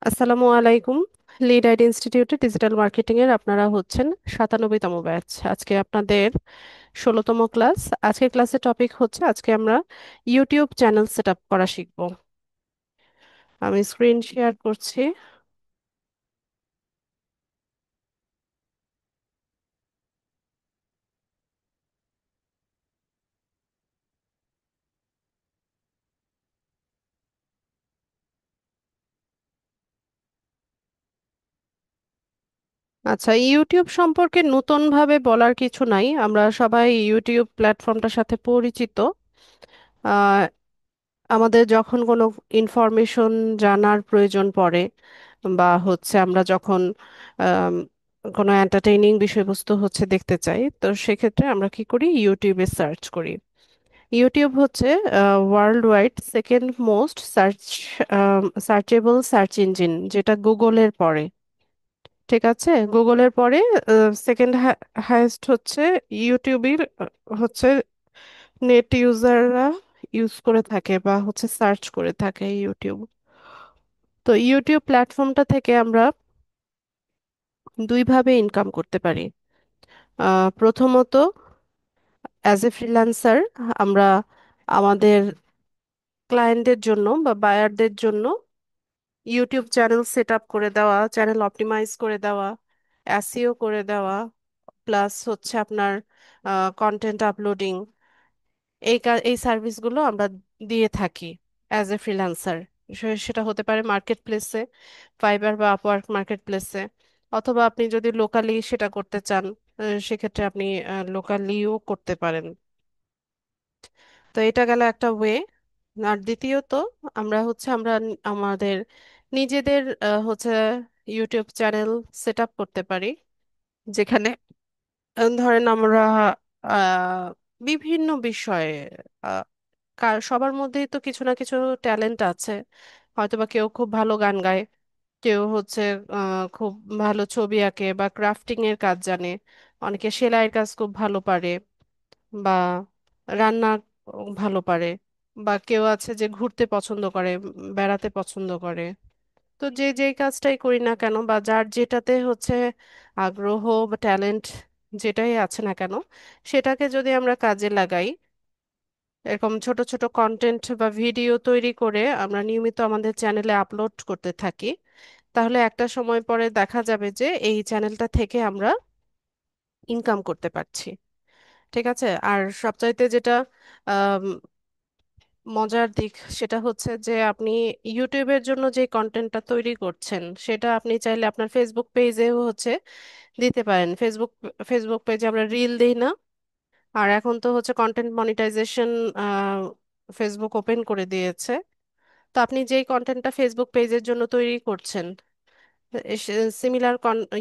আসসালামু আলাইকুম। Lead ID ইনস্টিটিউটে ডিজিটাল মার্কেটিং এর আপনারা হচ্ছেন 97তম ব্যাচ। আজকে আপনাদের 16তম ক্লাস। আজকে ক্লাসের টপিক হচ্ছে আজকে আমরা ইউটিউব চ্যানেল সেট আপ করা শিখব। আমি স্ক্রিন শেয়ার করছি। আচ্ছা, ইউটিউব সম্পর্কে নতুন ভাবে বলার কিছু নাই, আমরা সবাই ইউটিউব প্ল্যাটফর্মটার সাথে পরিচিত। আহ, আমাদের যখন কোনো ইনফরমেশন জানার প্রয়োজন পড়ে বা হচ্ছে আমরা যখন আম, কোনো এন্টারটেইনিং বিষয়বস্তু হচ্ছে দেখতে চাই, তো সেক্ষেত্রে আমরা কি করি, ইউটিউবে সার্চ করি। ইউটিউব হচ্ছে world wide second most searchable search engine, যেটা গুগলের পরে। ঠিক আছে, গুগলের পরে সেকেন্ড হাইয়েস্ট হচ্ছে ইউটিউবের। হচ্ছে নেট ইউজাররা ইউজ করে থাকে বা হচ্ছে সার্চ করে থাকে ইউটিউব। তো ইউটিউব প্ল্যাটফর্মটা থেকে আমরা দুইভাবে ইনকাম করতে পারি। প্রথমত, অ্যাজ এ ফ্রিল্যান্সার আমরা আমাদের ক্লায়েন্টদের জন্য বা বায়ারদের জন্য ইউটিউব চ্যানেল সেট আপ করে দেওয়া, চ্যানেল অপটিমাইজ করে দেওয়া, এসইও করে দেওয়া, প্লাস হচ্ছে আপনার কন্টেন্ট আপলোডিং, এই সার্ভিসগুলো আমরা দিয়ে থাকি অ্যাজ এ ফ্রিল্যান্সার। সেটা হতে পারে মার্কেট প্লেসে, ফাইবার বা আপওয়ার্ক মার্কেট প্লেসে, অথবা আপনি যদি লোকালি সেটা করতে চান, সেক্ষেত্রে আপনি লোকালিও করতে পারেন। তো এটা গেল একটা ওয়ে। আর দ্বিতীয়ত, আমরা আমাদের নিজেদের হচ্ছে ইউটিউব চ্যানেল সেট আপ করতে পারি, যেখানে ধরেন আমরা আহ, বিভিন্ন বিষয়ে, সবার মধ্যেই তো কিছু না কিছু ট্যালেন্ট আছে। হয়তোবা কেউ খুব ভালো গান গায়, কেউ হচ্ছে খুব ভালো ছবি আঁকে বা ক্রাফটিং এর কাজ জানে, অনেকে সেলাইয়ের কাজ খুব ভালো পারে, বা রান্না ভালো পারে, বা কেউ আছে যে ঘুরতে পছন্দ করে, বেড়াতে পছন্দ করে। তো যে যেই কাজটাই করি না কেন বা যার যেটাতে হচ্ছে আগ্রহ বা ট্যালেন্ট যেটাই আছে না কেন, সেটাকে যদি আমরা কাজে লাগাই, এরকম ছোট ছোট কন্টেন্ট বা ভিডিও তৈরি করে আমরা নিয়মিত আমাদের চ্যানেলে আপলোড করতে থাকি, তাহলে একটা সময় পরে দেখা যাবে যে এই চ্যানেলটা থেকে আমরা ইনকাম করতে পারছি। ঠিক আছে, আর সবচাইতে যেটা আম, মজার দিক সেটা হচ্ছে যে আপনি ইউটিউবের জন্য যে কন্টেন্টটা তৈরি করছেন, সেটা আপনি চাইলে আপনার ফেসবুক পেজেও হচ্ছে দিতে পারেন। ফেসবুক পেজে আমরা রিল দিই না? আর এখন তো হচ্ছে কন্টেন্ট মনিটাইজেশন ফেসবুক ওপেন করে দিয়েছে। তো আপনি যেই কন্টেন্টটা ফেসবুক পেজের জন্য তৈরি করছেন, সিমিলার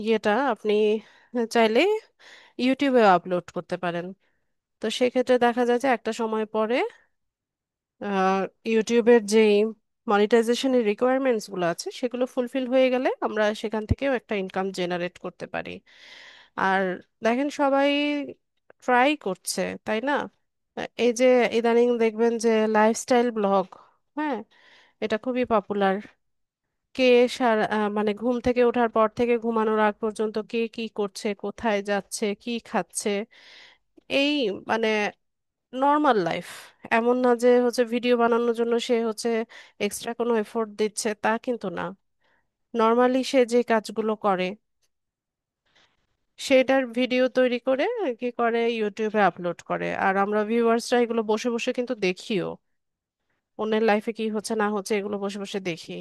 ইয়েটা আপনি চাইলে ইউটিউবে আপলোড করতে পারেন। তো সেক্ষেত্রে দেখা যায় যে একটা সময় পরে ইউটিউবের যেই মনিটাইজেশনের রিকোয়ারমেন্টস গুলো আছে, সেগুলো ফুলফিল হয়ে গেলে আমরা সেখান থেকেও একটা ইনকাম জেনারেট করতে পারি। আর দেখেন, সবাই ট্রাই করছে, তাই না? এই যে ইদানিং দেখবেন যে লাইফস্টাইল ব্লগ, হ্যাঁ, এটা খুবই পপুলার। কে মানে ঘুম থেকে ওঠার পর থেকে ঘুমানোর আগ পর্যন্ত কে কি করছে, কোথায় যাচ্ছে, কি খাচ্ছে, এই মানে নর্মাল লাইফ। এমন না যে হচ্ছে ভিডিও বানানোর জন্য সে হচ্ছে এক্সট্রা কোনো এফোর্ট দিচ্ছে, তা কিন্তু না। নর্মালি সে যে কাজগুলো করে, সেটার ভিডিও তৈরি করে কি করে, ইউটিউবে আপলোড করে, আর আমরা ভিউয়ার্সরা এগুলো বসে বসে কিন্তু দেখিও। অন্যের লাইফে কি হচ্ছে না হচ্ছে এগুলো বসে বসে দেখি।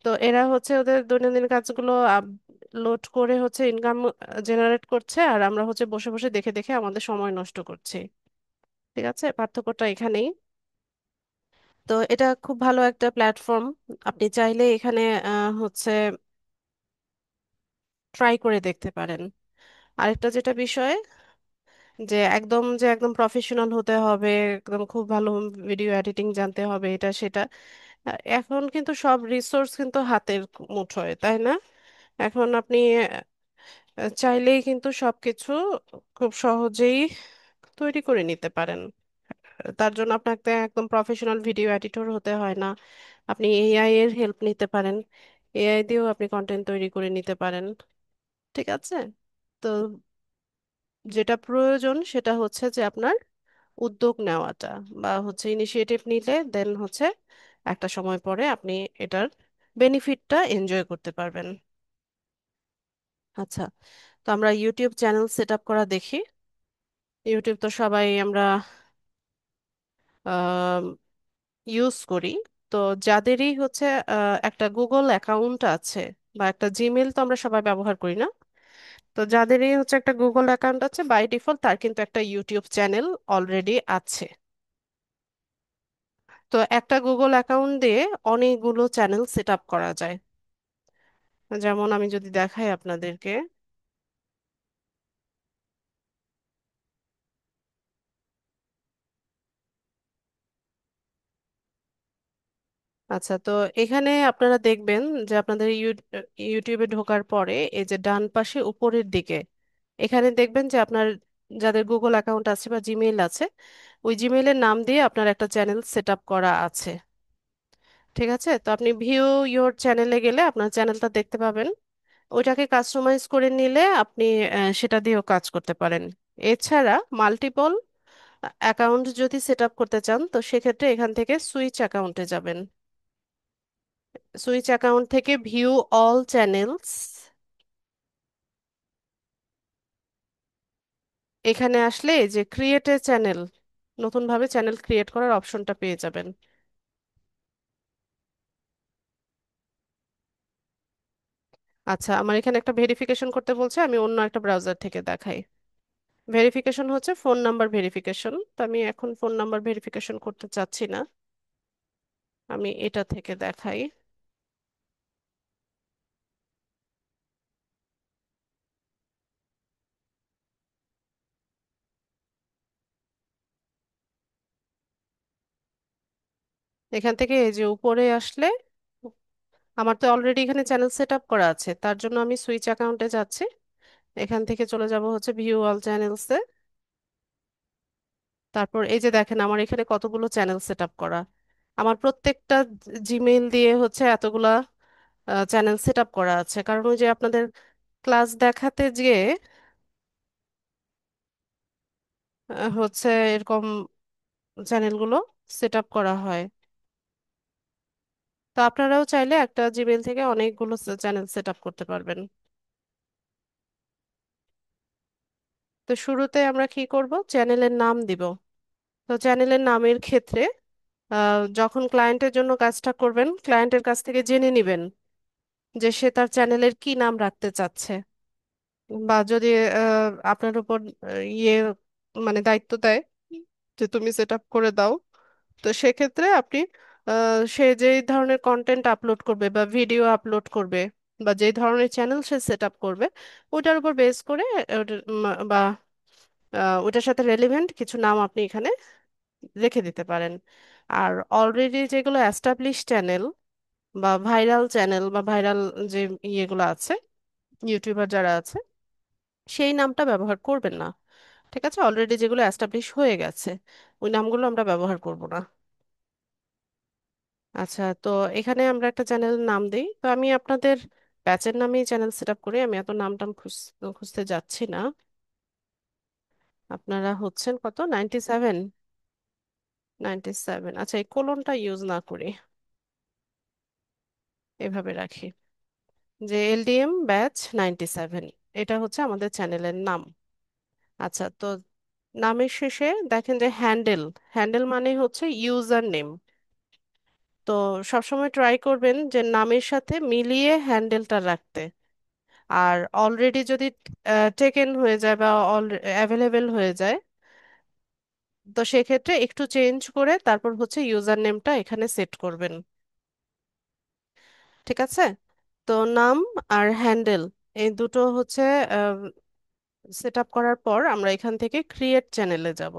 তো এরা হচ্ছে ওদের দৈনন্দিন কাজগুলো আপলোড করে হচ্ছে ইনকাম জেনারেট করছে, আর আমরা হচ্ছে বসে বসে দেখে দেখে আমাদের সময় নষ্ট করছি। ঠিক আছে, পার্থক্যটা এখানেই। তো এটা খুব ভালো একটা প্ল্যাটফর্ম। আপনি চাইলে এখানে হচ্ছে ট্রাই করে দেখতে পারেন। আরেকটা যেটা বিষয়, যে একদম প্রফেশনাল হতে হবে, একদম খুব ভালো ভিডিও এডিটিং জানতে হবে, এটা সেটা এখন কিন্তু সব রিসোর্স কিন্তু হাতের মুঠোয়, তাই না? এখন আপনি চাইলেই কিন্তু সবকিছু খুব সহজেই তৈরি করে নিতে পারেন। তার জন্য আপনাকে একদম প্রফেশনাল ভিডিও এডিটর হতে হয় না। আপনি এআই এর হেল্প নিতে পারেন। এআই দিয়েও আপনি কন্টেন্ট তৈরি করে নিতে পারেন। ঠিক আছে। তো যেটা প্রয়োজন সেটা হচ্ছে যে আপনার উদ্যোগ নেওয়াটা, বা হচ্ছে ইনিশিয়েটিভ নিলে দেন হচ্ছে একটা সময় পরে আপনি এটার বেনিফিটটা এনজয় করতে পারবেন। আচ্ছা, তো আমরা ইউটিউব চ্যানেল সেট আপ করা দেখি। ইউটিউব তো সবাই আমরা ইউজ করি। তো যাদেরই হচ্ছে একটা গুগল অ্যাকাউন্ট আছে বা একটা জিমেল তো আমরা সবাই ব্যবহার করি না, তো যাদেরই হচ্ছে একটা গুগল অ্যাকাউন্ট আছে বাই ডিফল্ট তার কিন্তু একটা ইউটিউব চ্যানেল অলরেডি আছে। তো একটা গুগল অ্যাকাউন্ট দিয়ে অনেকগুলো চ্যানেল সেট আপ করা যায়। যেমন আমি যদি দেখাই আপনাদেরকে। আচ্ছা, তো এখানে আপনারা দেখবেন যে আপনাদের ইউটিউবে ঢোকার পরে এই যে ডান পাশে উপরের দিকে এখানে দেখবেন যে আপনার যাদের গুগল অ্যাকাউন্ট আছে বা জিমেইল আছে ওই জিমেইলের নাম দিয়ে আপনার একটা চ্যানেল সেট আপ করা আছে। ঠিক আছে, তো আপনি ভিউ ইওর চ্যানেলে গেলে আপনার চ্যানেলটা দেখতে পাবেন। ওইটাকে কাস্টমাইজ করে নিলে আপনি সেটা দিয়েও কাজ করতে পারেন। এছাড়া মাল্টিপল অ্যাকাউন্ট যদি সেট আপ করতে চান তো সেক্ষেত্রে এখান থেকে সুইচ অ্যাকাউন্টে যাবেন। সুইচ অ্যাকাউন্ট থেকে ভিউ অল চ্যানেলস, এখানে আসলে এই যে ক্রিয়েট এ চ্যানেল, নতুন ভাবে চ্যানেল ক্রিয়েট করার অপশনটা পেয়ে যাবেন। আচ্ছা, আমার এখানে একটা ভেরিফিকেশন করতে বলছে, আমি অন্য একটা ব্রাউজার থেকে দেখাই। ভেরিফিকেশন হচ্ছে ফোন নাম্বার ভেরিফিকেশন, তো আমি এখন ফোন নাম্বার ভেরিফিকেশন করতে চাচ্ছি না, আমি এটা থেকে দেখাই। এখান থেকে এই যে উপরে আসলে আমার তো অলরেডি এখানে চ্যানেল সেট আপ করা আছে, তার জন্য আমি সুইচ অ্যাকাউন্টে যাচ্ছি। এখান থেকে চলে যাব হচ্ছে ভিউ অল চ্যানেলসে। তারপর এই যে দেখেন আমার এখানে কতগুলো চ্যানেল সেট আপ করা। আমার প্রত্যেকটা জিমেইল দিয়ে হচ্ছে এতগুলা চ্যানেল সেট আপ করা আছে, কারণ ওই যে আপনাদের ক্লাস দেখাতে গিয়ে হচ্ছে এরকম চ্যানেলগুলো সেট আপ করা হয়। তো আপনারাও চাইলে একটা জিমেইল থেকে অনেকগুলো চ্যানেল সেট আপ করতে পারবেন। তো শুরুতে আমরা কি করব, চ্যানেলের নাম দিব। তো চ্যানেলের নামের ক্ষেত্রে যখন ক্লায়েন্টের জন্য কাজটা করবেন ক্লায়েন্টের কাছ থেকে জেনে নেবেন যে সে তার চ্যানেলের কি নাম রাখতে চাচ্ছে, বা যদি আপনার উপর ইয়ে মানে দায়িত্ব দেয় যে তুমি সেট আপ করে দাও, তো সেক্ষেত্রে আপনি সে যেই ধরনের কন্টেন্ট আপলোড করবে বা ভিডিও আপলোড করবে বা যেই ধরনের চ্যানেল সে সেট আপ করবে ওটার উপর বেস করে বা ওটার সাথে রেলিভেন্ট কিছু নাম আপনি এখানে রেখে দিতে পারেন। আর অলরেডি যেগুলো অ্যাস্টাবলিশ চ্যানেল বা ভাইরাল চ্যানেল বা ভাইরাল যে ইয়েগুলো আছে ইউটিউবার যারা আছে সেই নামটা ব্যবহার করবেন না। ঠিক আছে, অলরেডি যেগুলো অ্যাস্টাবলিশ হয়ে গেছে ওই নামগুলো আমরা ব্যবহার করব না। আচ্ছা, তো এখানে আমরা একটা চ্যানেলের নাম দিই, তো আমি আপনাদের ব্যাচের নামেই চ্যানেল সেট আপ করি, আমি এত নাম টাম খুঁজতে যাচ্ছি না। আপনারা হচ্ছেন কত, 97? 97, আচ্ছা এই কোলনটা ইউজ না করি, এভাবে রাখি যে এলডিএম ব্যাচ 97, এটা হচ্ছে আমাদের চ্যানেলের নাম। আচ্ছা, তো নামের শেষে দেখেন যে হ্যান্ডেল, হ্যান্ডেল মানে হচ্ছে ইউজার নেম। তো সবসময় ট্রাই করবেন যে নামের সাথে মিলিয়ে হ্যান্ডেলটা রাখতে। আর অলরেডি যদি টেকেন হয়ে যায় বা অ্যাভেলেবেল হয়ে যায় তো সেক্ষেত্রে একটু চেঞ্জ করে তারপর হচ্ছে ইউজার নেমটা এখানে সেট করবেন। ঠিক আছে, তো নাম আর হ্যান্ডেল এই দুটো হচ্ছে সেট আপ করার পর আমরা এখান থেকে ক্রিয়েট চ্যানেলে যাব।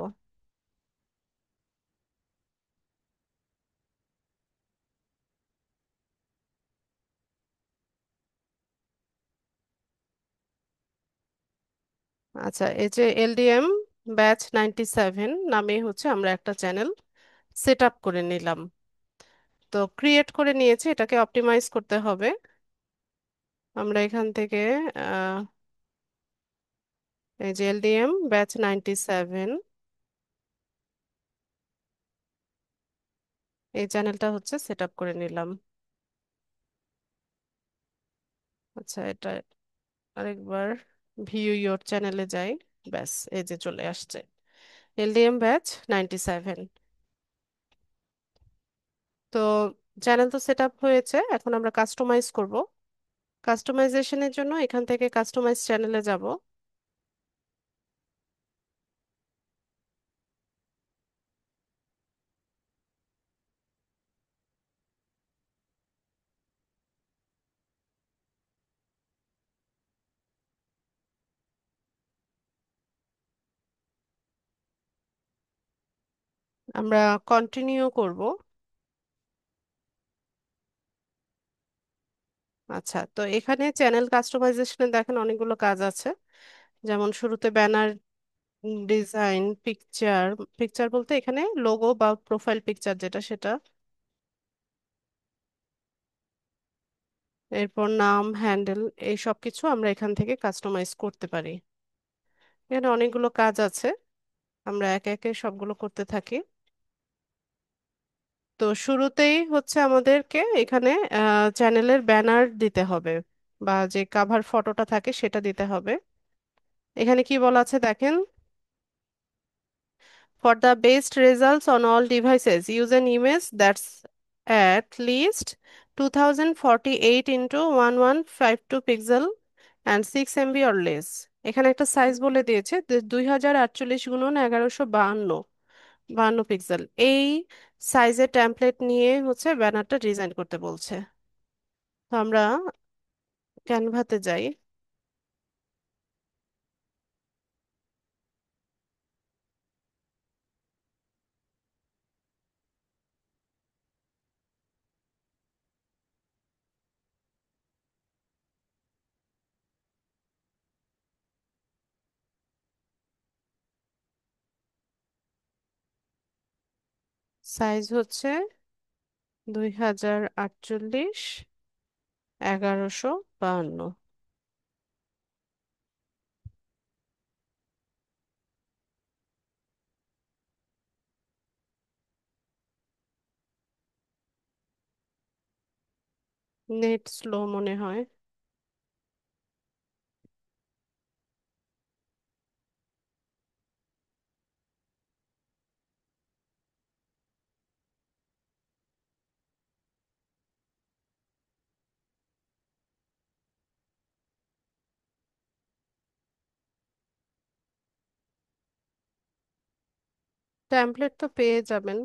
আচ্ছা, এই যে এলডিএম ব্যাচ 97 নামে হচ্ছে আমরা একটা চ্যানেল সেট আপ করে নিলাম। তো ক্রিয়েট করে নিয়েছি, এটাকে অপটিমাইজ করতে হবে। আমরা এখান থেকে আহ, এই যে এলডিএম ব্যাচ 97 এই চ্যানেলটা হচ্ছে সেট আপ করে নিলাম। আচ্ছা, এটা আরেকবার ভিউ ইয়োর চ্যানেলে যাই। ব্যাস, এই যে চলে আসছে এলডিএম ব্যাচ 97। তো চ্যানেল তো সেট আপ হয়েছে, এখন আমরা কাস্টমাইজ করব। কাস্টমাইজেশনের জন্য এখান থেকে কাস্টমাইজ চ্যানেলে যাব। আমরা কন্টিনিউ করব। আচ্ছা, তো এখানে চ্যানেল কাস্টমাইজেশনে দেখেন অনেকগুলো কাজ আছে। যেমন শুরুতে ব্যানার ডিজাইন, পিকচার। পিকচার বলতে এখানে লোগো বা প্রোফাইল পিকচার যেটা সেটা। এরপর নাম, হ্যান্ডেল, এই সব কিছু আমরা এখান থেকে কাস্টমাইজ করতে পারি। এখানে অনেকগুলো কাজ আছে, আমরা একে একে সবগুলো করতে থাকি। তো শুরুতেই হচ্ছে আমাদেরকে এখানে চ্যানেলের ব্যানার দিতে হবে, বা যে কাভার ফটোটা থাকে সেটা দিতে হবে। এখানে কি বলা আছে দেখেন, for the best results on all devices, use an image that's at least 2048 into 1152 pixel and 6 MB or less। এখানে একটা সাইজ বলে দিয়েছে 2048 × 1152 পিক্সেল। এই সাইজের টেমপ্লেট নিয়ে হচ্ছে ব্যানারটা ডিজাইন করতে বলছে। তো আমরা ক্যানভাতে যাই। সাইজ হচ্ছে 2048 × 1152। নেট স্লো মনে হয়। ট্যাম্পলেট তো পেয়ে যাবেন।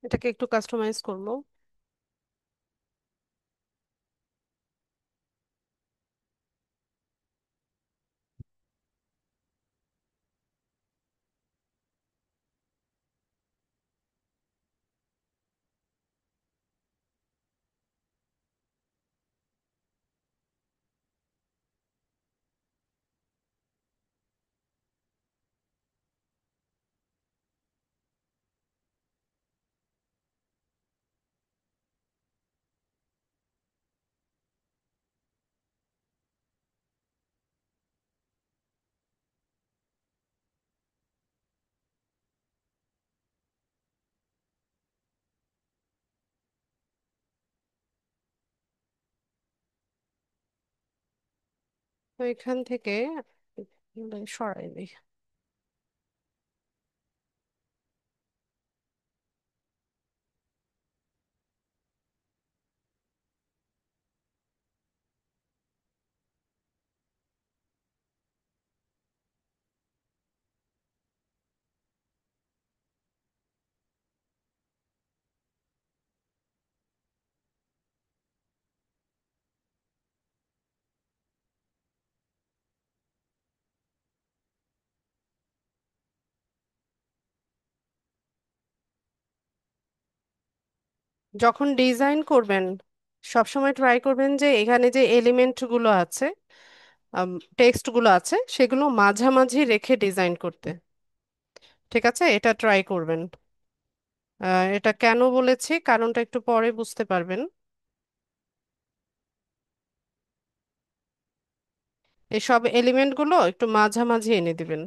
এটাকে একটু কাস্টমাইজ করব। তো এখান থেকে সরাই দিই। যখন ডিজাইন করবেন সবসময় ট্রাই করবেন যে এখানে যে এলিমেন্ট গুলো আছে, টেক্সট গুলো আছে, সেগুলো মাঝামাঝি রেখে ডিজাইন করতে। ঠিক আছে, এটা ট্রাই করবেন। এটা কেন বলেছি কারণটা একটু পরে বুঝতে পারবেন। এসব এলিমেন্ট গুলো একটু মাঝামাঝি এনে দিবেন।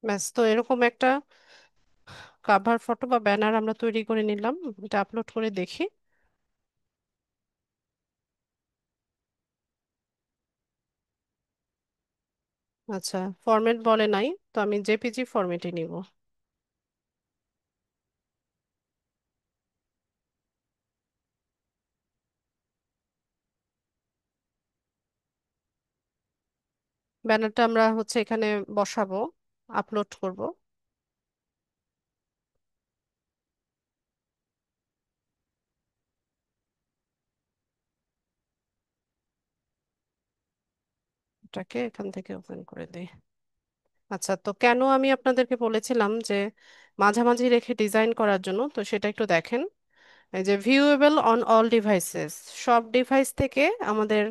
ব্যাস, তো এরকম একটা কাভার ফটো বা ব্যানার আমরা তৈরি করে নিলাম। এটা আপলোড করে দেখি। আচ্ছা, ফরম্যাট বলে নাই, তো আমি জেপিজি ফরম্যাটে নিব। ব্যানারটা আমরা হচ্ছে এখানে বসাবো, আপলোড করব। এটাকে এখান থেকে ওপেন করে দিই। আচ্ছা, তো কেন আমি আপনাদেরকে বলেছিলাম যে মাঝামাঝি রেখে ডিজাইন করার জন্য, তো সেটা একটু দেখেন। এই যে ভিউয়েবল অন অল ডিভাইসেস, সব ডিভাইস থেকে আমাদের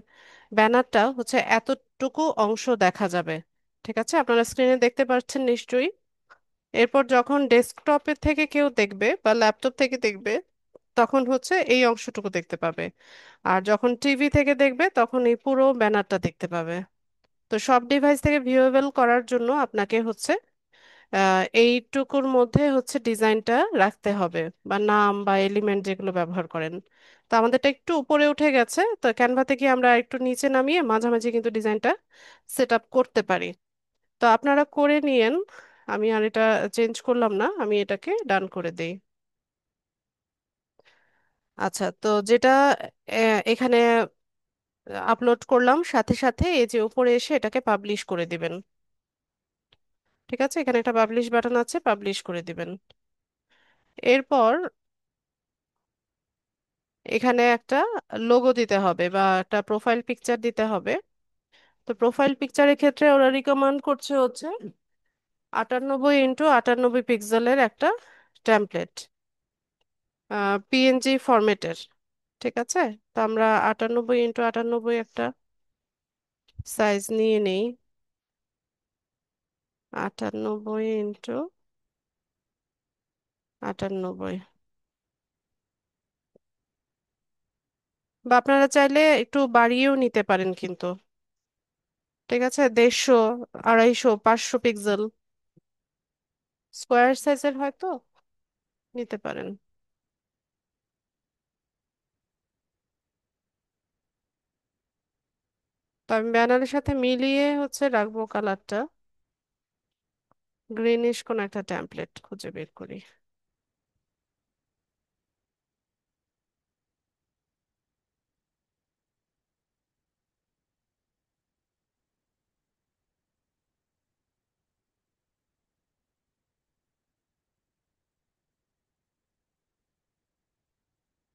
ব্যানারটা হচ্ছে এতটুকু অংশ দেখা যাবে। ঠিক আছে, আপনারা স্ক্রিনে দেখতে পাচ্ছেন নিশ্চয়ই। এরপর যখন ডেস্কটপের থেকে কেউ দেখবে বা ল্যাপটপ থেকে দেখবে, তখন হচ্ছে এই অংশটুকু দেখতে পাবে। আর যখন টিভি থেকে দেখবে তখন এই পুরো ব্যানারটা দেখতে পাবে। তো সব ডিভাইস থেকে ভিউয়েবল করার জন্য আপনাকে হচ্ছে এইটুকুর মধ্যে হচ্ছে ডিজাইনটা রাখতে হবে, বা নাম বা এলিমেন্ট যেগুলো ব্যবহার করেন। তো আমাদেরটা একটু উপরে উঠে গেছে, তো ক্যানভা থেকে আমরা একটু নিচে নামিয়ে মাঝামাঝি কিন্তু ডিজাইনটা সেট আপ করতে পারি। তো আপনারা করে নিয়েন। আমি আর এটা চেঞ্জ করলাম না, আমি এটাকে ডান করে দেই। আচ্ছা, তো যেটা এখানে আপলোড করলাম, সাথে সাথে এই যে উপরে এসে এটাকে পাবলিশ করে দিবেন। ঠিক আছে, এখানে একটা পাবলিশ বাটন আছে, পাবলিশ করে দিবেন। এরপর এখানে একটা লোগো দিতে হবে বা একটা প্রোফাইল পিকচার দিতে হবে। তো প্রোফাইল পিকচারের ক্ষেত্রে ওরা রিকমেন্ড করছে হচ্ছে 98x98 পিক্সেলের একটা টেমপ্লেট, পিএনজি ফরম্যাটের। ঠিক আছে, তো আমরা 98x98 একটা সাইজ নিয়ে নেই। 98x98, বা আপনারা চাইলে একটু বাড়িয়েও নিতে পারেন কিন্তু। ঠিক আছে, 150, 250, 500 পিক্সেল স্কোয়ার সাইজের হয়তো নিতে পারেন। তো আমি ব্যানারের সাথে মিলিয়ে হচ্ছে রাখবো কালারটা, গ্রিনিশ কোন একটা টেমপ্লেট খুঁজে বের করি।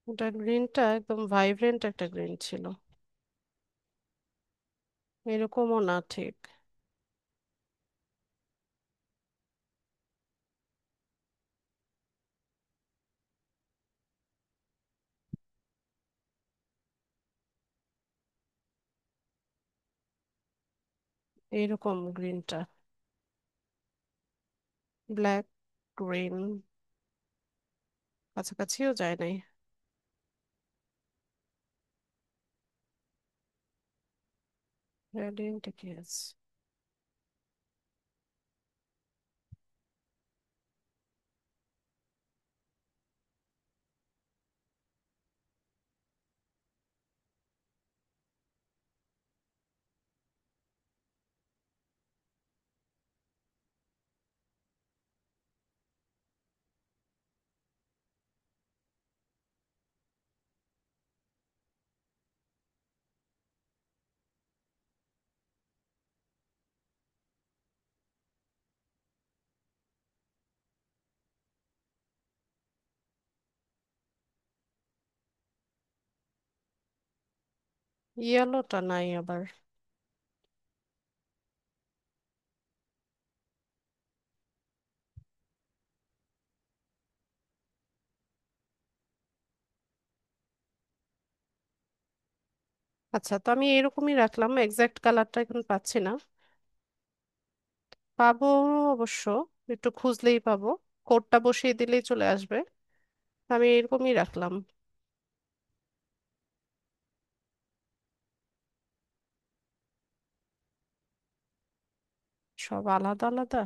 ওটা গ্রিনটা একদম ভাইব্রেন্ট একটা গ্রিন ছিল, এরকমও না ঠিক। এইরকম গ্রিনটা, ব্ল্যাক গ্রিন, কাছাকাছিও যায় নাই। রেডিয়েন্ট কি আছে? ইয়েলোটা নাই আবার। আচ্ছা, তো আমি এরকমই রাখলাম, এক্সাক্ট কালারটা এখন পাচ্ছি না। পাবো অবশ্য, একটু খুঁজলেই পাবো, কোডটা বসিয়ে দিলেই চলে আসবে। আমি এরকমই রাখলাম। সব আলাদা আলাদা।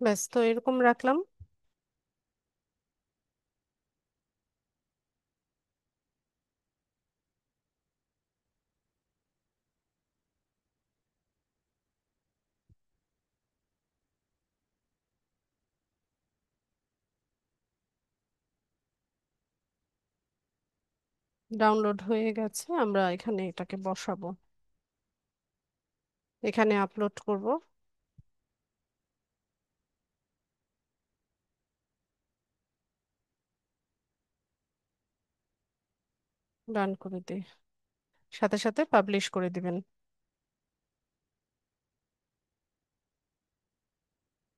ব্যাস, তো এরকম রাখলাম। ডাউনলোড হয়ে গেছে, আমরা এখানে এটাকে বসাবো, এখানে আপলোড করব। রান করে দিই, সাথে সাথে পাবলিশ করে দিবেন।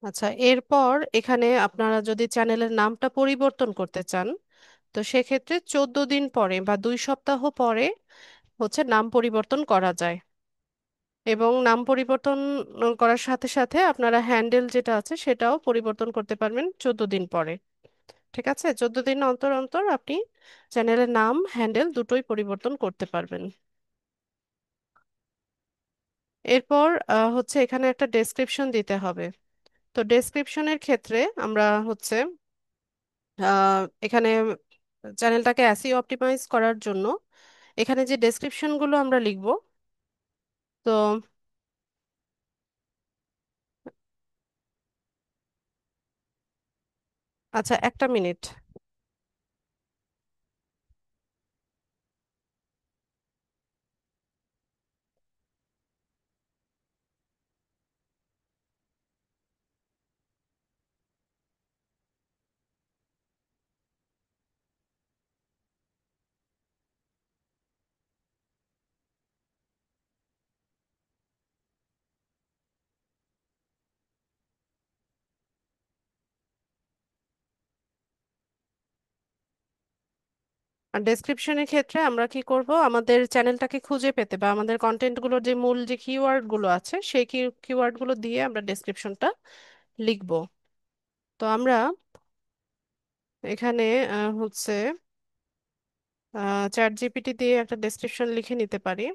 আচ্ছা, এরপর এখানে আপনারা যদি চ্যানেলের নামটা পরিবর্তন করতে চান, তো সেক্ষেত্রে 14 দিন পরে বা 2 সপ্তাহ পরে হচ্ছে নাম পরিবর্তন করা যায়। এবং নাম পরিবর্তন করার সাথে সাথে আপনারা হ্যান্ডেল যেটা আছে সেটাও পরিবর্তন করতে পারবেন 14 দিন পরে। ঠিক আছে, 14 দিন অন্তর অন্তর আপনি চ্যানেলের নাম হ্যান্ডেল দুটোই পরিবর্তন করতে পারবেন। এরপর হচ্ছে এখানে একটা ডেসক্রিপশন দিতে হবে। তো ডেসক্রিপশনের ক্ষেত্রে আমরা হচ্ছে এখানে চ্যানেলটাকে এসইও অপটিমাইজ করার জন্য এখানে যে ডেসক্রিপশনগুলো আমরা লিখব, তো আচ্ছা, একটা মিনিট। আর ডেসক্রিপশনের ক্ষেত্রে আমরা কি করব, আমাদের চ্যানেলটাকে খুঁজে পেতে বা আমাদের কন্টেন্টগুলোর যে মূল যে কিওয়ার্ড গুলো আছে সেই কিওয়ার্ড গুলো দিয়ে আমরা ডেসক্রিপশনটা লিখব। তো আমরা এখানে হচ্ছে চ্যাট জিপিটি দিয়ে একটা ডেসক্রিপশন লিখে নিতে পারি।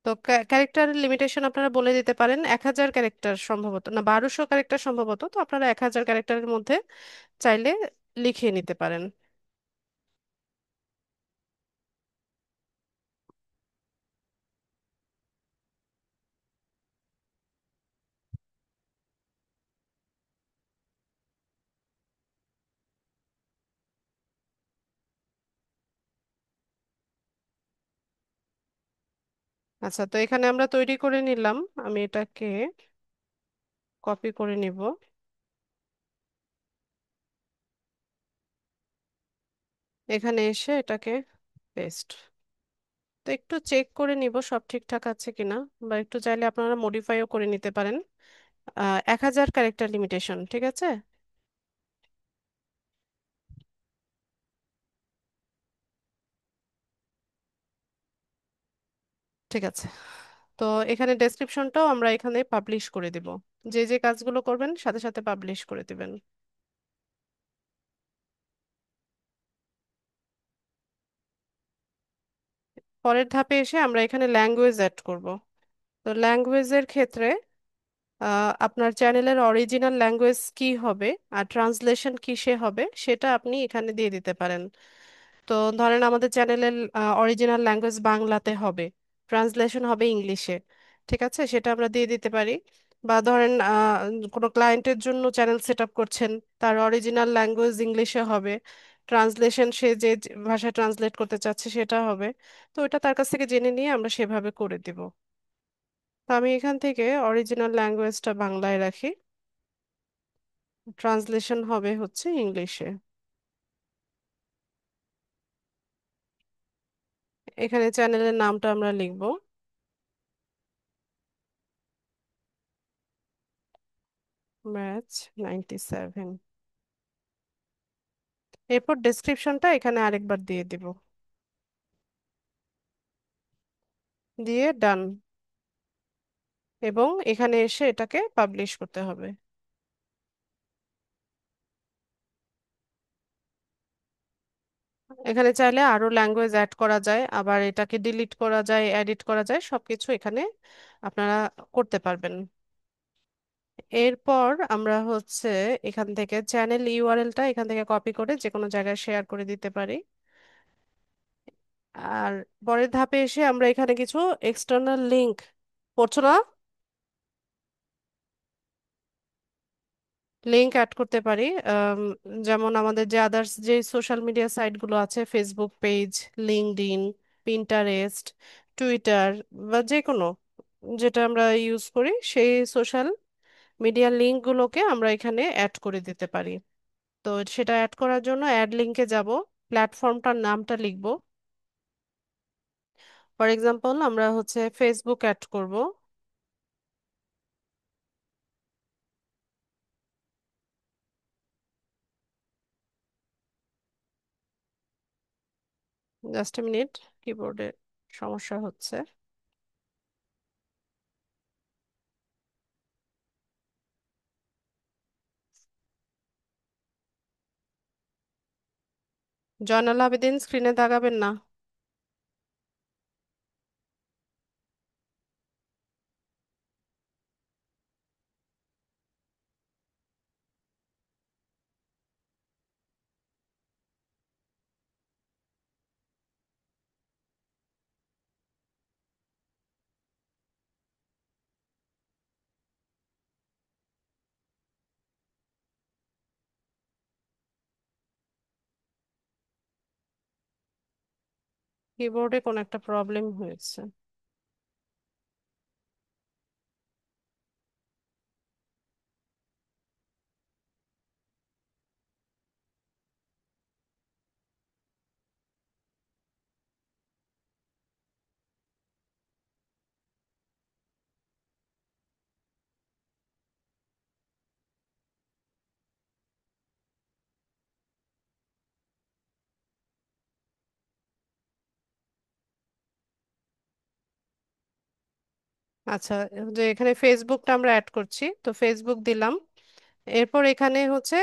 তো ক্যারেক্টার লিমিটেশন আপনারা বলে দিতে পারেন 1000 ক্যারেক্টার সম্ভবত, না 1200 ক্যারেক্টার সম্ভবত, তো আপনারা 1000 ক্যারেক্টারের মধ্যে চাইলে লিখিয়ে নিতে পারেন। আচ্ছা, তো এখানে আমরা তৈরি করে নিলাম। আমি এটাকে কপি করে নিব, এখানে এসে এটাকে পেস্ট। তো একটু চেক করে নিব সব ঠিকঠাক আছে কিনা, বা একটু চাইলে আপনারা মডিফাইও করে নিতে পারেন। 1000 ক্যারেক্টার লিমিটেশন ঠিক আছে। ঠিক আছে, তো এখানে ডেসক্রিপশনটাও আমরা এখানে পাবলিশ করে দিব। যে যে কাজগুলো করবেন সাথে সাথে পাবলিশ করে দিবেন। পরের ধাপে এসে আমরা এখানে ল্যাঙ্গুয়েজ অ্যাড করব। তো ল্যাঙ্গুয়েজের ক্ষেত্রে আপনার চ্যানেলের অরিজিনাল ল্যাঙ্গুয়েজ কি হবে আর ট্রান্সলেশন কিসে হবে সেটা আপনি এখানে দিয়ে দিতে পারেন। তো ধরেন আমাদের চ্যানেলের অরিজিনাল ল্যাঙ্গুয়েজ বাংলাতে হবে, ট্রান্সলেশন হবে ইংলিশে, ঠিক আছে, সেটা আমরা দিয়ে দিতে পারি। বা ধরেন কোনো ক্লায়েন্টের জন্য চ্যানেল সেট আপ করছেন, তার অরিজিনাল ল্যাঙ্গুয়েজ ইংলিশে হবে, ট্রান্সলেশন সে যে যে ভাষায় ট্রান্সলেট করতে চাচ্ছে সেটা হবে। তো ওটা তার কাছ থেকে জেনে নিয়ে আমরা সেভাবে করে দিব। তো আমি এখান থেকে অরিজিনাল ল্যাঙ্গুয়েজটা বাংলায় রাখি, ট্রান্সলেশন হবে হচ্ছে ইংলিশে। এখানে চ্যানেলের নামটা আমরা লিখব ম্যাচ 97। এরপর ডেসক্রিপশনটা এখানে আরেকবার দিয়ে দিব, দিয়ে ডান। এবং এখানে এসে এটাকে পাবলিশ করতে হবে। এখানে চাইলে আরো ল্যাঙ্গুয়েজ অ্যাড করা যায়, আবার এটাকে ডিলিট করা যায়, এডিট করা যায়, সবকিছু এখানে আপনারা করতে পারবেন। এরপর আমরা হচ্ছে এখান থেকে চ্যানেল ইউআরএলটা এখান থেকে কপি করে যে কোনো জায়গায় শেয়ার করে দিতে পারি। আর পরের ধাপে এসে আমরা এখানে কিছু এক্সটার্নাল লিংক, পড়ছো না, লিংক অ্যাড করতে পারি। আম, যেমন আমাদের যে আদার্স যে সোশ্যাল মিডিয়া সাইটগুলো আছে, Facebook page, LinkedIn, Pinterest, Twitter, বা যে কোনো যেটা আমরা ইউজ করি সেই সোশ্যাল মিডিয়া লিঙ্কগুলোকে আমরা এখানে অ্যাড করে দিতে পারি। তো সেটা অ্যাড করার জন্য অ্যাড লিঙ্কে যাব, প্ল্যাটফর্মটার নামটা লিখব। ফর এক্সাম্পল আমরা হচ্ছে ফেসবুক অ্যাড করব। জাস্ট এ মিনিট, কিবোর্ডে সমস্যা হচ্ছে। জয়নাল আবেদিন, স্ক্রিনে তাকাবেন না। কিবোর্ডে কোনো একটা প্রবলেম হয়েছে। আচ্ছা, যে এখানে ফেসবুকটা আমরা অ্যাড করছি, তো ফেসবুক দিলাম। এরপর এখানে হচ্ছে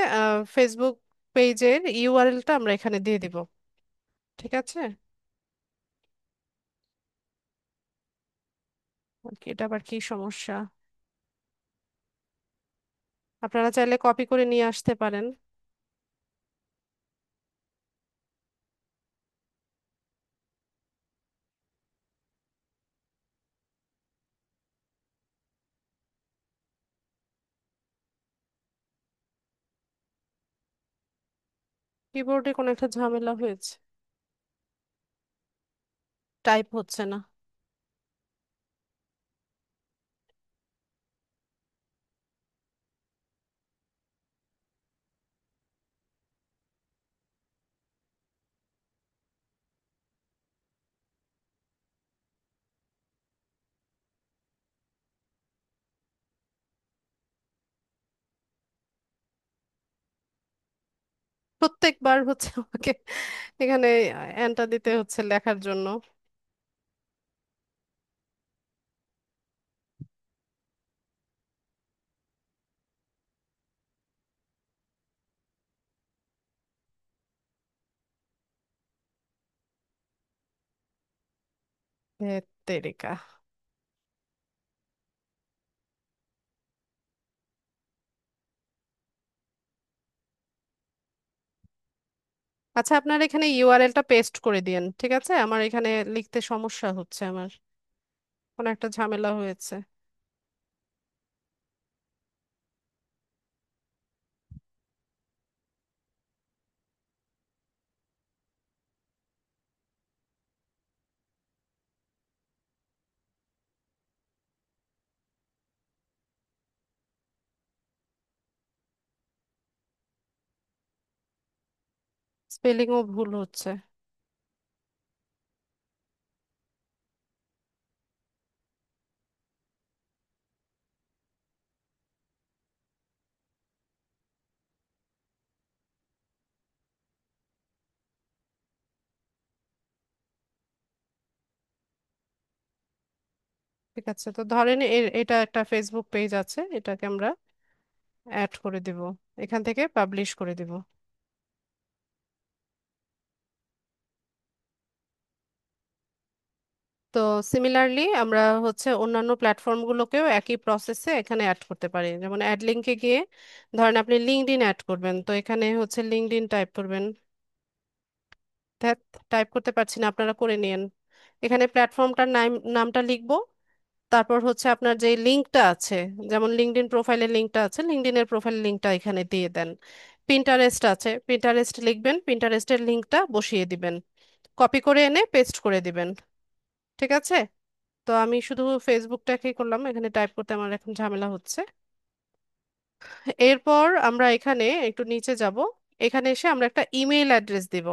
ফেসবুক পেজের ইউআরএলটা আমরা এখানে দিয়ে দিব, ঠিক আছে। আর কি, এটা আবার কি সমস্যা? আপনারা চাইলে কপি করে নিয়ে আসতে পারেন। কিবোর্ডে কোনো একটা ঝামেলা হয়েছে, টাইপ হচ্ছে না। প্রত্যেকবার হচ্ছে আমাকে এখানে এন্টার দিতে হচ্ছে লেখার জন্য। তেরিকা। আচ্ছা, আপনার এখানে ইউআরএলটা পেস্ট করে দিয়েন, ঠিক আছে? আমার এখানে লিখতে সমস্যা হচ্ছে, আমার কোনো একটা ঝামেলা হয়েছে। স্পেলিংও ভুল হচ্ছে। ঠিক আছে, তো ধরেন এটা একটা ফেসবুক পেজ আছে, এটাকে আমরা অ্যাড করে দিব, এখান থেকে পাবলিশ করে দিব। তো সিমিলারলি আমরা হচ্ছে অন্যান্য প্ল্যাটফর্মগুলোকেও একই প্রসেসে এখানে অ্যাড করতে পারি। যেমন অ্যাড লিঙ্কে গিয়ে ধরেন আপনি লিঙ্কডইন অ্যাড করবেন, তো এখানে হচ্ছে লিঙ্কডইন টাইপ করবেন। ধ্যাত, টাইপ করতে পারছি না, আপনারা করে নিয়েন। এখানে প্ল্যাটফর্মটার নামটা লিখবো। তারপর হচ্ছে আপনার যে লিঙ্কটা আছে, যেমন লিঙ্কডইন প্রোফাইলের লিঙ্কটা আছে, লিঙ্কডইনের প্রোফাইল লিঙ্কটা এখানে দিয়ে দেন। পিন্টারেস্ট আছে, পিন্টারেস্ট লিখবেন, পিন্টারেস্টের লিঙ্কটা বসিয়ে দিবেন, কপি করে এনে পেস্ট করে দিবেন। ঠিক আছে? তো আমি শুধু ফেসবুকটাকেই করলাম, এখানে টাইপ করতে আমার এখন ঝামেলা হচ্ছে। এরপর আমরা এখানে একটু নিচে যাব, এখানে এসে আমরা একটা ইমেল অ্যাড্রেস দিব।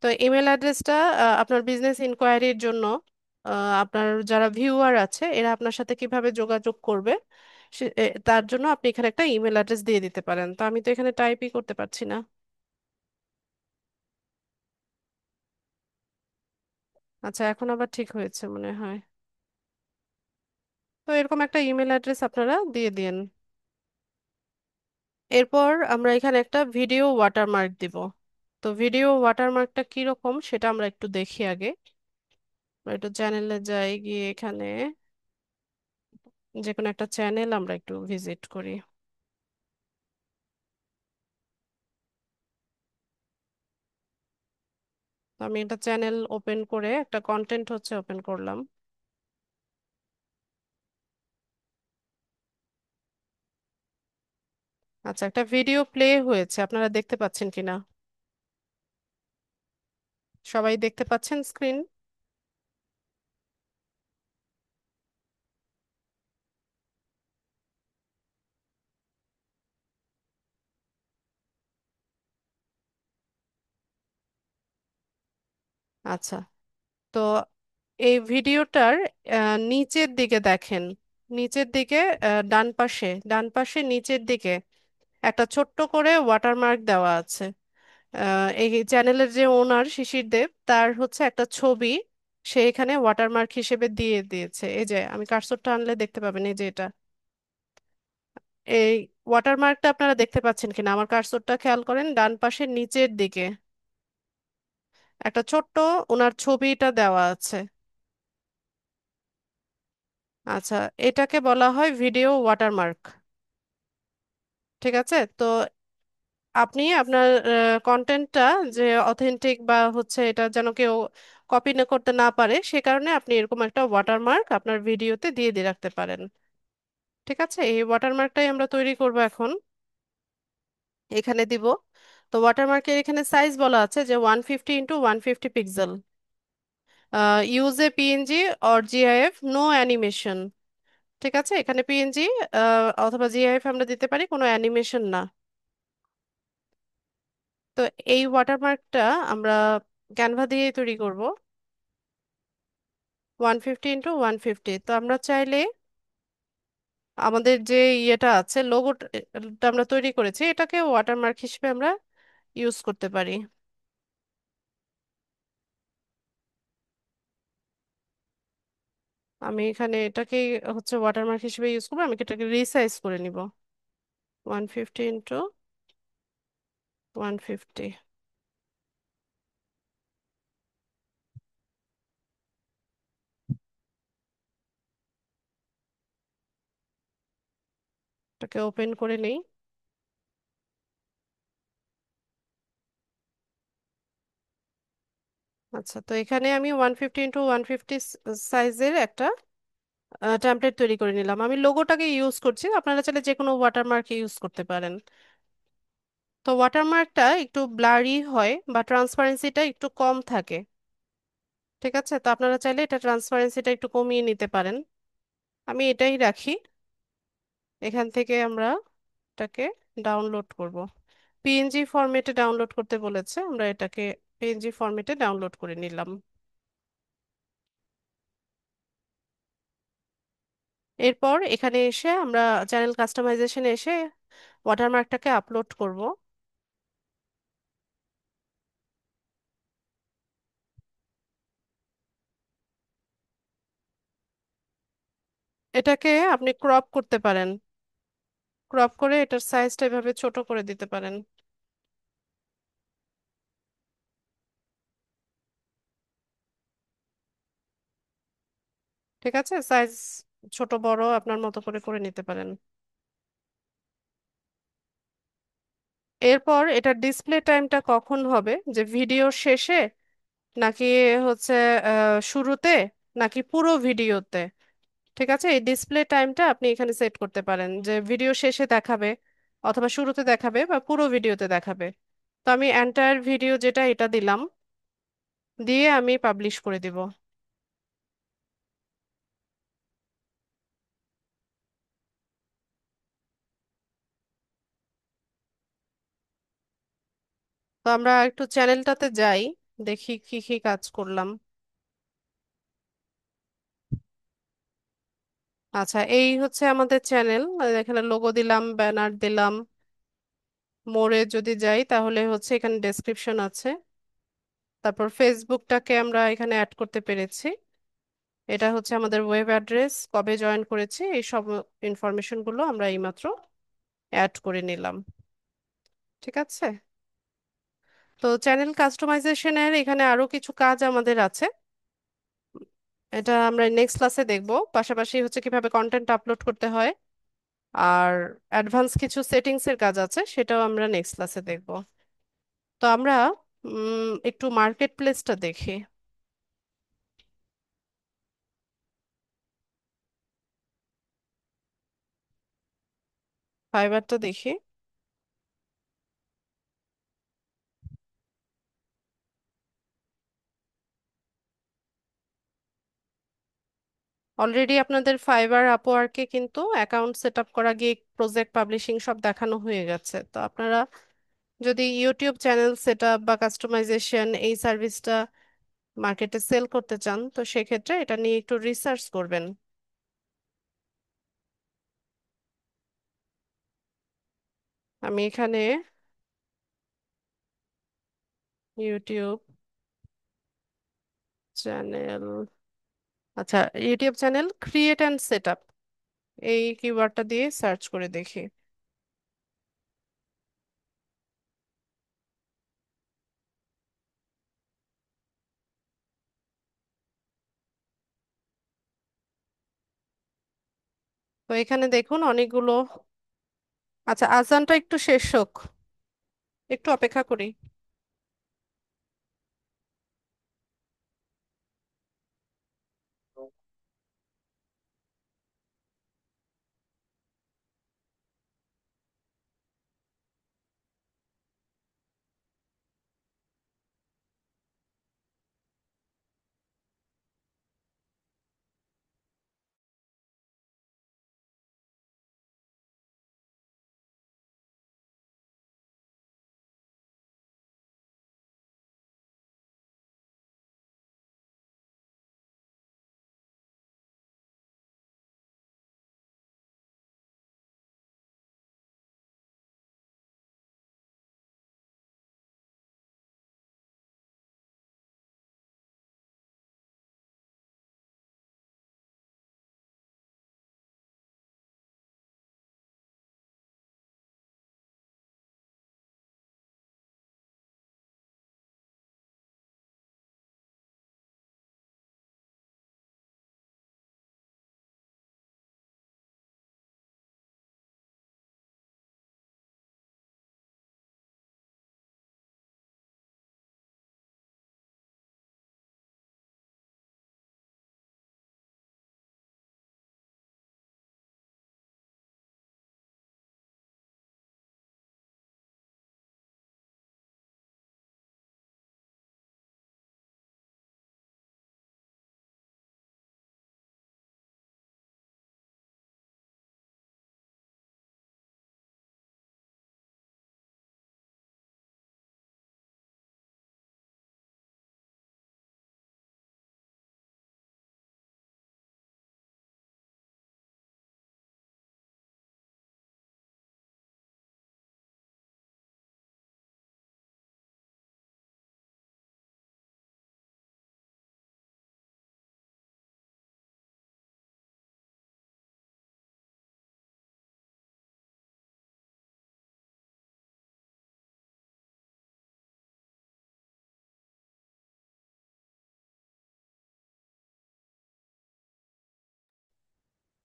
তো ইমেল অ্যাড্রেসটা আপনার বিজনেস ইনকোয়ারির জন্য, আপনার যারা ভিউয়ার আছে এরা আপনার সাথে কিভাবে যোগাযোগ করবে তার জন্য আপনি এখানে একটা ইমেল অ্যাড্রেস দিয়ে দিতে পারেন। তো আমি তো এখানে টাইপই করতে পারছি না। আচ্ছা, এখন আবার ঠিক হয়েছে মনে হয়। তো এরকম একটা ইমেল অ্যাড্রেস আপনারা দিয়ে দিন। এরপর আমরা এখানে একটা ভিডিও ওয়াটারমার্ক দিব। তো ভিডিও ওয়াটারমার্কটা কিরকম সেটা আমরা একটু দেখি আগে। আমরা একটু চ্যানেলে যাই, গিয়ে এখানে যে কোনো একটা চ্যানেল আমরা একটু ভিজিট করি। তো আমি একটা চ্যানেল ওপেন করে একটা কন্টেন্ট হচ্ছে ওপেন করলাম। আচ্ছা, একটা ভিডিও প্লে হয়েছে, আপনারা দেখতে পাচ্ছেন কিনা? সবাই দেখতে পাচ্ছেন স্ক্রিন? আচ্ছা, তো এই ভিডিওটার নিচের দিকে দেখেন, নিচের দিকে ডান পাশে নিচের দিকে একটা ছোট্ট করে ওয়াটারমার্ক দেওয়া আছে। এই চ্যানেলের যে ওনার শিশির দেব, তার হচ্ছে একটা ছবি সে এখানে ওয়াটারমার্ক হিসেবে দিয়ে দিয়েছে। এই যে আমি কার্সরটা আনলে দেখতে পাবেন, এই যে এটা, এই ওয়াটারমার্কটা আপনারা দেখতে পাচ্ছেন কিনা? আমার কার্সরটা খেয়াল করেন, ডান পাশের নিচের দিকে একটা ছোট্ট ওনার ছবিটা দেওয়া আছে। আচ্ছা, এটাকে বলা হয় ভিডিও ওয়াটারমার্ক। ঠিক আছে, তো আপনি আপনার কন্টেন্টটা যে অথেন্টিক বা হচ্ছে এটা যেন কেউ কপি না করতে না পারে, সে কারণে আপনি এরকম একটা ওয়াটারমার্ক আপনার ভিডিওতে দিয়ে দিয়ে রাখতে পারেন। ঠিক আছে, এই ওয়াটারমার্কটাই আমরা তৈরি করব এখন, এখানে দিব। তো ওয়াটারমার্কের এখানে সাইজ বলা আছে যে 150 × 150 pixel, use a PNG or GIF, no animation. ঠিক আছে, এখানে পিএনজি অথবা জিআইএফ আমরা দিতে পারি, কোনো অ্যানিমেশন না। তো এই ওয়াটারমার্কটা আমরা ক্যানভা দিয়ে তৈরি করব। 150 × 150, তো আমরা চাইলে আমাদের যে ইয়েটা আছে, লোগোটা আমরা তৈরি করেছি, এটাকে ওয়াটারমার্ক হিসেবে আমরা ইউজ করতে পারি। আমি এখানে এটাকে হচ্ছে ওয়াটারমার্ক হিসেবে ইউজ করবো, আমি এটাকে রিসাইজ করে নিব। 150 × 150। এটাকে ওপেন করে নেই। আচ্ছা, তো এখানে আমি 150 × 150 সাইজের একটা টেমপ্লেট তৈরি করে নিলাম। আমি লোগোটাকে ইউজ করছি, আপনারা চাইলে যে কোনো ওয়াটারমার্ক ইউজ করতে পারেন। তো ওয়াটারমার্কটা একটু ব্লারি হয় বা ট্রান্সপারেন্সিটা একটু কম থাকে। ঠিক আছে, তো আপনারা চাইলে এটা ট্রান্সপারেন্সিটা একটু কমিয়ে নিতে পারেন। আমি এটাই রাখি। এখান থেকে আমরা এটাকে ডাউনলোড করব। পিএনজি ফরম্যাটে ডাউনলোড করতে বলেছে, আমরা এটাকে পিএনজি ফরম্যাটে ডাউনলোড করে নিলাম। এরপর এখানে এসে আমরা চ্যানেল কাস্টমাইজেশনে এসে ওয়াটারমার্কটাকে আপলোড করব। এটাকে আপনি ক্রপ করতে পারেন, ক্রপ করে এটার সাইজটা এভাবে ছোট করে দিতে পারেন। ঠিক আছে, সাইজ ছোট বড় আপনার মতো করে করে নিতে পারেন। এরপর এটার ডিসপ্লে টাইমটা কখন হবে, যে ভিডিওর শেষে নাকি হচ্ছে শুরুতে, নাকি পুরো ভিডিওতে। ঠিক আছে, এই ডিসপ্লে টাইমটা আপনি এখানে সেট করতে পারেন যে ভিডিও শেষে দেখাবে, অথবা শুরুতে দেখাবে, বা পুরো ভিডিওতে দেখাবে। তো আমি এন্টায়ার ভিডিও যেটা এটা দিলাম, দিয়ে আমি পাবলিশ করে দিব। তো আমরা একটু চ্যানেলটাতে যাই, দেখি কি কি কাজ করলাম। আচ্ছা, এই হচ্ছে আমাদের চ্যানেল। এখানে লোগো দিলাম, ব্যানার দিলাম। মোড়ে যদি যাই তাহলে হচ্ছে এখানে ডেসক্রিপশন আছে। তারপর ফেসবুকটাকে আমরা এখানে অ্যাড করতে পেরেছি। এটা হচ্ছে আমাদের ওয়েব অ্যাড্রেস, কবে জয়েন করেছি, এই সব ইনফরমেশন গুলো আমরা এইমাত্র অ্যাড করে নিলাম। ঠিক আছে, তো চ্যানেল কাস্টমাইজেশনের এখানে আরো কিছু কাজ আমাদের আছে। এটা আমরা নেক্সট ক্লাসে দেখব। পাশাপাশি হচ্ছে কিভাবে কন্টেন্ট আপলোড করতে হয়, আর অ্যাডভান্স কিছু সেটিংস এর কাজ আছে, সেটাও আমরা নেক্সট ক্লাসে দেখব। তো আমরা একটু মার্কেট প্লেসটা দেখি, ফাইবারটা দেখি। অলরেডি আপনাদের ফাইবার আপওয়ার্কে কিন্তু অ্যাকাউন্ট সেট আপ করা, গিগ, প্রজেক্ট পাবলিশিং সব দেখানো হয়ে গেছে। তো আপনারা যদি ইউটিউব চ্যানেল সেট আপ বা কাস্টমাইজেশন এই সার্ভিসটা মার্কেটে সেল করতে চান, তো সেক্ষেত্রে এটা নিয়ে একটু রিসার্চ করবেন। আমি এখানে ইউটিউব চ্যানেল, আচ্ছা, YouTube channel create and set up এই কিওয়ার্ডটা দিয়ে সার্চ করে দেখি। তো এখানে দেখুন অনেকগুলো। আচ্ছা, আজানটা একটু শেষ হোক, একটু অপেক্ষা করি।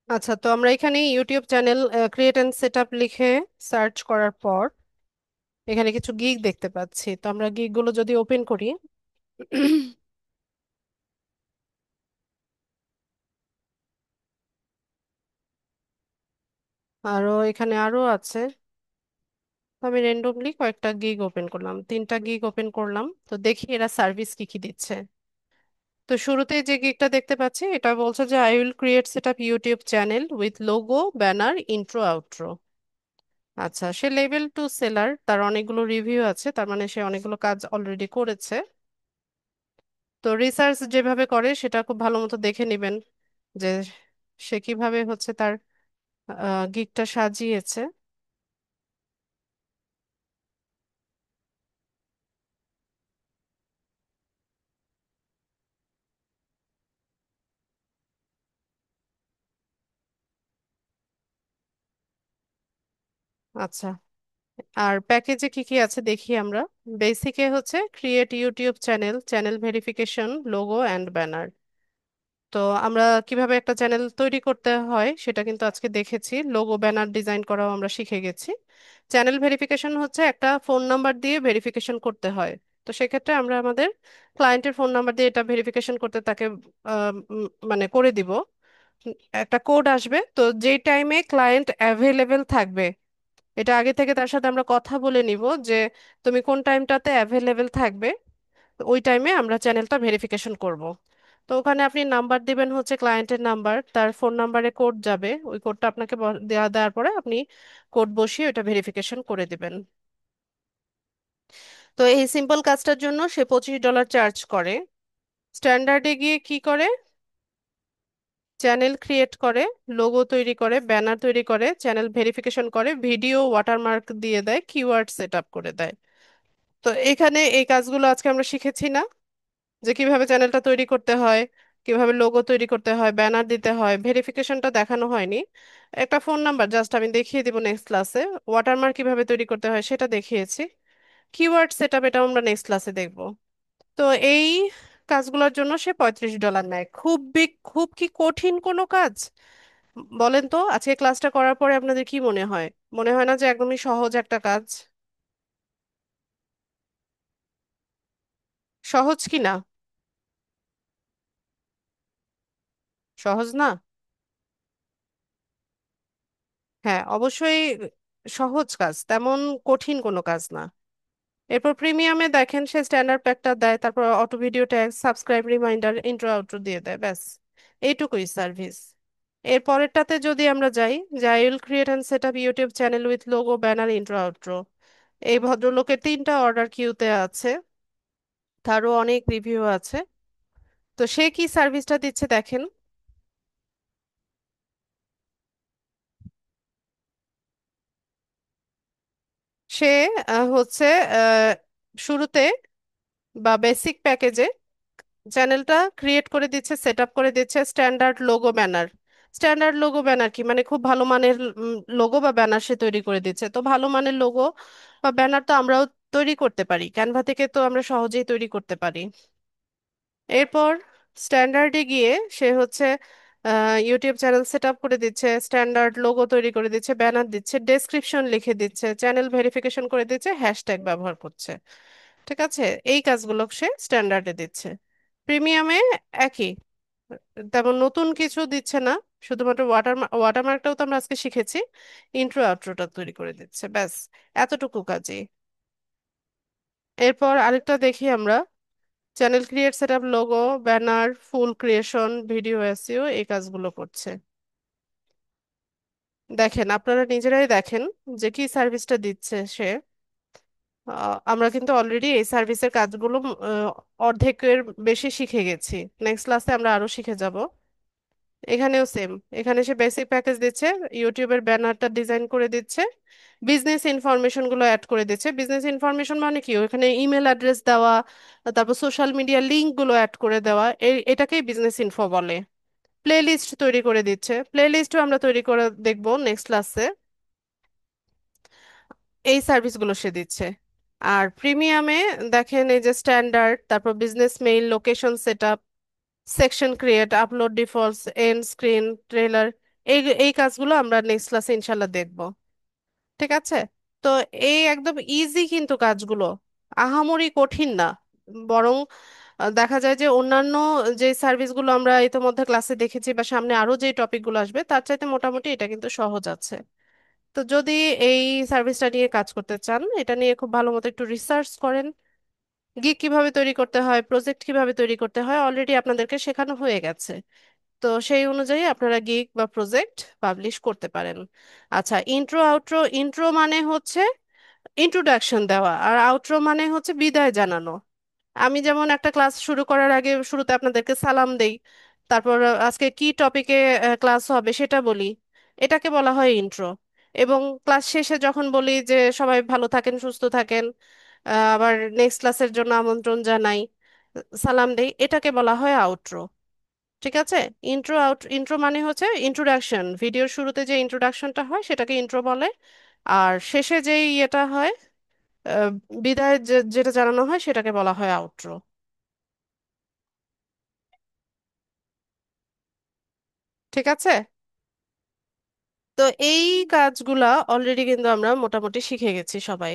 আচ্ছা, তো আমরা এখানে YouTube channel create and set up লিখে সার্চ করার পর এখানে কিছু গিগ দেখতে পাচ্ছি। তো আমরা গিগ গুলো যদি ওপেন করি, আরো এখানে আরো আছে। তো আমি র্যান্ডমলি কয়েকটা গিগ ওপেন করলাম, 3টা গিগ ওপেন করলাম, তো দেখি এরা সার্ভিস কি কি দিচ্ছে। তো শুরুতে যে গিগটা দেখতে পাচ্ছি এটা বলছে যে I will create set up YouTube channel with logo, banner, intro, outro. আচ্ছা, সে লেভেল টু সেলার, তার অনেকগুলো রিভিউ আছে, তার মানে সে অনেকগুলো কাজ অলরেডি করেছে। তো রিসার্চ যেভাবে করে সেটা খুব ভালো মতো দেখে নেবেন যে সে কিভাবে হচ্ছে তার গিগটা সাজিয়েছে। আচ্ছা, আর প্যাকেজে কি কি আছে দেখি আমরা। বেসিকে হচ্ছে create YouTube channel, channel verification, logo and banner. তো আমরা কিভাবে একটা চ্যানেল তৈরি করতে হয় সেটা কিন্তু আজকে দেখেছি, লোগো ব্যানার ডিজাইন করাও আমরা শিখে গেছি। চ্যানেল ভেরিফিকেশন হচ্ছে একটা ফোন নাম্বার দিয়ে ভেরিফিকেশন করতে হয়। তো সেক্ষেত্রে আমরা আমাদের ক্লায়েন্টের ফোন নাম্বার দিয়ে এটা ভেরিফিকেশন করতে তাকে মানে করে দিব। একটা কোড আসবে, তো যেই টাইমে ক্লায়েন্ট অ্যাভেলেবেল থাকবে এটা আগে থেকে তার সাথে আমরা কথা বলে নিব যে তুমি কোন টাইমটাতে অ্যাভেলেবেল থাকবে, তো ওই টাইমে আমরা চ্যানেলটা ভেরিফিকেশন করব। তো ওখানে আপনি নাম্বার দিবেন, হচ্ছে ক্লায়েন্টের নাম্বার, তার ফোন নাম্বারে কোড যাবে, ওই কোডটা আপনাকে দেওয়ার পরে আপনি কোড বসিয়ে ওটা ভেরিফিকেশন করে দিবেন। তো এই সিম্পল কাজটার জন্য সে $25 চার্জ করে। স্ট্যান্ডার্ডে গিয়ে কি করে, চ্যানেল ক্রিয়েট করে, লোগো তৈরি করে, ব্যানার তৈরি করে, চ্যানেল ভেরিফিকেশন করে, ভিডিও ওয়াটারমার্ক দিয়ে দেয়, কিওয়ার্ড সেট আপ করে দেয়। তো এখানে এই কাজগুলো আজকে আমরা শিখেছি না, যে কিভাবে চ্যানেলটা তৈরি করতে হয়, কিভাবে লোগো তৈরি করতে হয়, ব্যানার দিতে হয়, ভেরিফিকেশনটা দেখানো হয়নি। একটা ফোন নাম্বার জাস্ট আমি দেখিয়ে দিব নেক্সট ক্লাসে। ওয়াটারমার্ক কিভাবে তৈরি করতে হয় সেটা দেখিয়েছি। কিওয়ার্ড সেট আপ এটা আমরা নেক্সট ক্লাসে দেখব। তো এই কাজগুলোর জন্য সে $35 নেয়। খুব কি কঠিন কোনো কাজ বলেন তো? আজকে ক্লাসটা করার পরে আপনাদের কি মনে হয়? মনে হয় না যে একদমই সহজ একটা কাজ? সহজ কি না? সহজ না? হ্যাঁ, অবশ্যই সহজ কাজ, তেমন কঠিন কোনো কাজ না। এরপর প্রিমিয়ামে দেখেন সে স্ট্যান্ডার্ড প্যাকটা দেয়, তারপর auto video tag, subscribe, reminder, intro outro দিয়ে দেয়, ব্যাস এইটুকুই সার্ভিস। এর পরেরটাতে যদি আমরা যাই, যে I will create and set up YouTube channel with logo, banner, intro outro. এই ভদ্রলোকের 3টা অর্ডার কিউতে আছে, তারও অনেক রিভিউ আছে। তো সে কি সার্ভিসটা দিচ্ছে দেখেন। সে হচ্ছে আহ, শুরুতে বা বেসিক প্যাকেজে চ্যানেলটা ক্রিয়েট করে দিচ্ছে, সেট আপ করে দিচ্ছে, standard logo banner. Standard logo banner কি মানে, খুব ভালো মানের লোগো বা ব্যানার সে তৈরি করে দিচ্ছে। তো ভালো মানের লোগো বা ব্যানার তো আমরাও তৈরি করতে পারি, ক্যানভা থেকে তো আমরা সহজেই তৈরি করতে পারি। এরপর স্ট্যান্ডার্ডে গিয়ে সে হচ্ছে ইউটিউব চ্যানেল সেট আপ করে দিচ্ছে, স্ট্যান্ডার্ড লোগো তৈরি করে দিচ্ছে, ব্যানার দিচ্ছে, ডেসক্রিপশন লিখে দিচ্ছে, চ্যানেল ভেরিফিকেশন করে দিচ্ছে, হ্যাশট্যাগ ব্যবহার করছে। ঠিক আছে, এই কাজগুলো সে স্ট্যান্ডার্ডে দিচ্ছে। প্রিমিয়ামে একই, তেমন নতুন কিছু দিচ্ছে না, শুধুমাত্র ওয়াটারমার্কটাও তো আমরা আজকে শিখেছি, ইন্ট্রো আউট্রোটা তৈরি করে দিচ্ছে, ব্যাস এতটুকু কাজই। এরপর আরেকটা দেখি আমরা, channel create setup, logo, banner, ফুল ক্রিয়েশন, ভিডিও এসইও, এই কাজগুলো করছে। দেখেন, আপনারা নিজেরাই দেখেন যে কি সার্ভিসটা দিচ্ছে সে। আমরা কিন্তু অলরেডি এই সার্ভিসের কাজগুলো অর্ধেকের বেশি শিখে গেছি। নেক্সট ক্লাসে আমরা আরো শিখে যাব। এখানেও সেম, এখানে সে বেসিক প্যাকেজ দিচ্ছে, ইউটিউবের ব্যানারটা ডিজাইন করে দিচ্ছে, বিজনেস ইনফরমেশন গুলো অ্যাড করে দিচ্ছে। বিজনেস ইনফরমেশন মানে কি, ওখানে ইমেল অ্যাড্রেস দেওয়া, তারপর সোশ্যাল মিডিয়া লিংক গুলো অ্যাড করে দেওয়া, এটাকেই বিজনেস ইনফো বলে। প্লে লিস্ট তৈরি করে দিচ্ছে, প্লে লিস্টও আমরা তৈরি করে দেখবো নেক্সট ক্লাসে। এই সার্ভিসগুলো সে দিচ্ছে। আর প্রিমিয়ামে দেখেন এই যে স্ট্যান্ডার্ড, তারপর business mail, location setup, section create, upload defaults, and screen, trailer, এই এই কাজগুলো আমরা নেক্সট ক্লাসে ইনশাল্লাহ দেখব। ঠিক আছে? তো এই একদম ইজি কিন্তু কাজগুলো, আহামরি কঠিন না। বরং দেখা যায় যে অন্যান্য যে সার্ভিসগুলো আমরা ইতোমধ্যে ক্লাসে দেখেছি বা সামনে আরো যে টপিকগুলো আসবে তার চাইতে মোটামুটি এটা কিন্তু সহজ আছে। তো যদি এই সার্ভিসটা নিয়ে কাজ করতে চান, এটা নিয়ে খুব ভালো মতো একটু রিসার্চ করেন। গিগ কিভাবে তৈরি করতে হয়, প্রজেক্ট কিভাবে তৈরি করতে হয়, অলরেডি আপনাদেরকে শেখানো হয়ে গেছে। তো সেই অনুযায়ী আপনারা গিগ বা প্রজেক্ট পাবলিশ করতে পারেন। আচ্ছা, ইন্ট্রো আউট্রো, ইন্ট্রো মানে হচ্ছে ইন্ট্রোডাকশন দেওয়া, আর আউট্রো মানে হচ্ছে বিদায় জানানো। আমি যেমন একটা ক্লাস শুরু করার আগে শুরুতে আপনাদেরকে সালাম দেই, তারপর আজকে কি টপিকে ক্লাস হবে সেটা বলি, এটাকে বলা হয় ইন্ট্রো। এবং ক্লাস শেষে যখন বলি যে সবাই ভালো থাকেন, সুস্থ থাকেন, আবার নেক্সট ক্লাসের জন্য আমন্ত্রণ জানাই, সালাম দেই, এটাকে বলা হয় আউট্রো। ঠিক আছে? ইন্ট্রো মানে হচ্ছে ইন্ট্রোডাকশন, ভিডিওর শুরুতে যে ইন্ট্রোডাকশনটা হয় সেটাকে ইন্ট্রো বলে। আর শেষে যে ইয়েটা হয়, আহ, বিদায় যেটা জানানো হয় সেটাকে বলা হয় আউট্রো। ঠিক আছে? তো এই কাজগুলা অলরেডি কিন্তু আমরা মোটামুটি শিখে গেছি সবাই।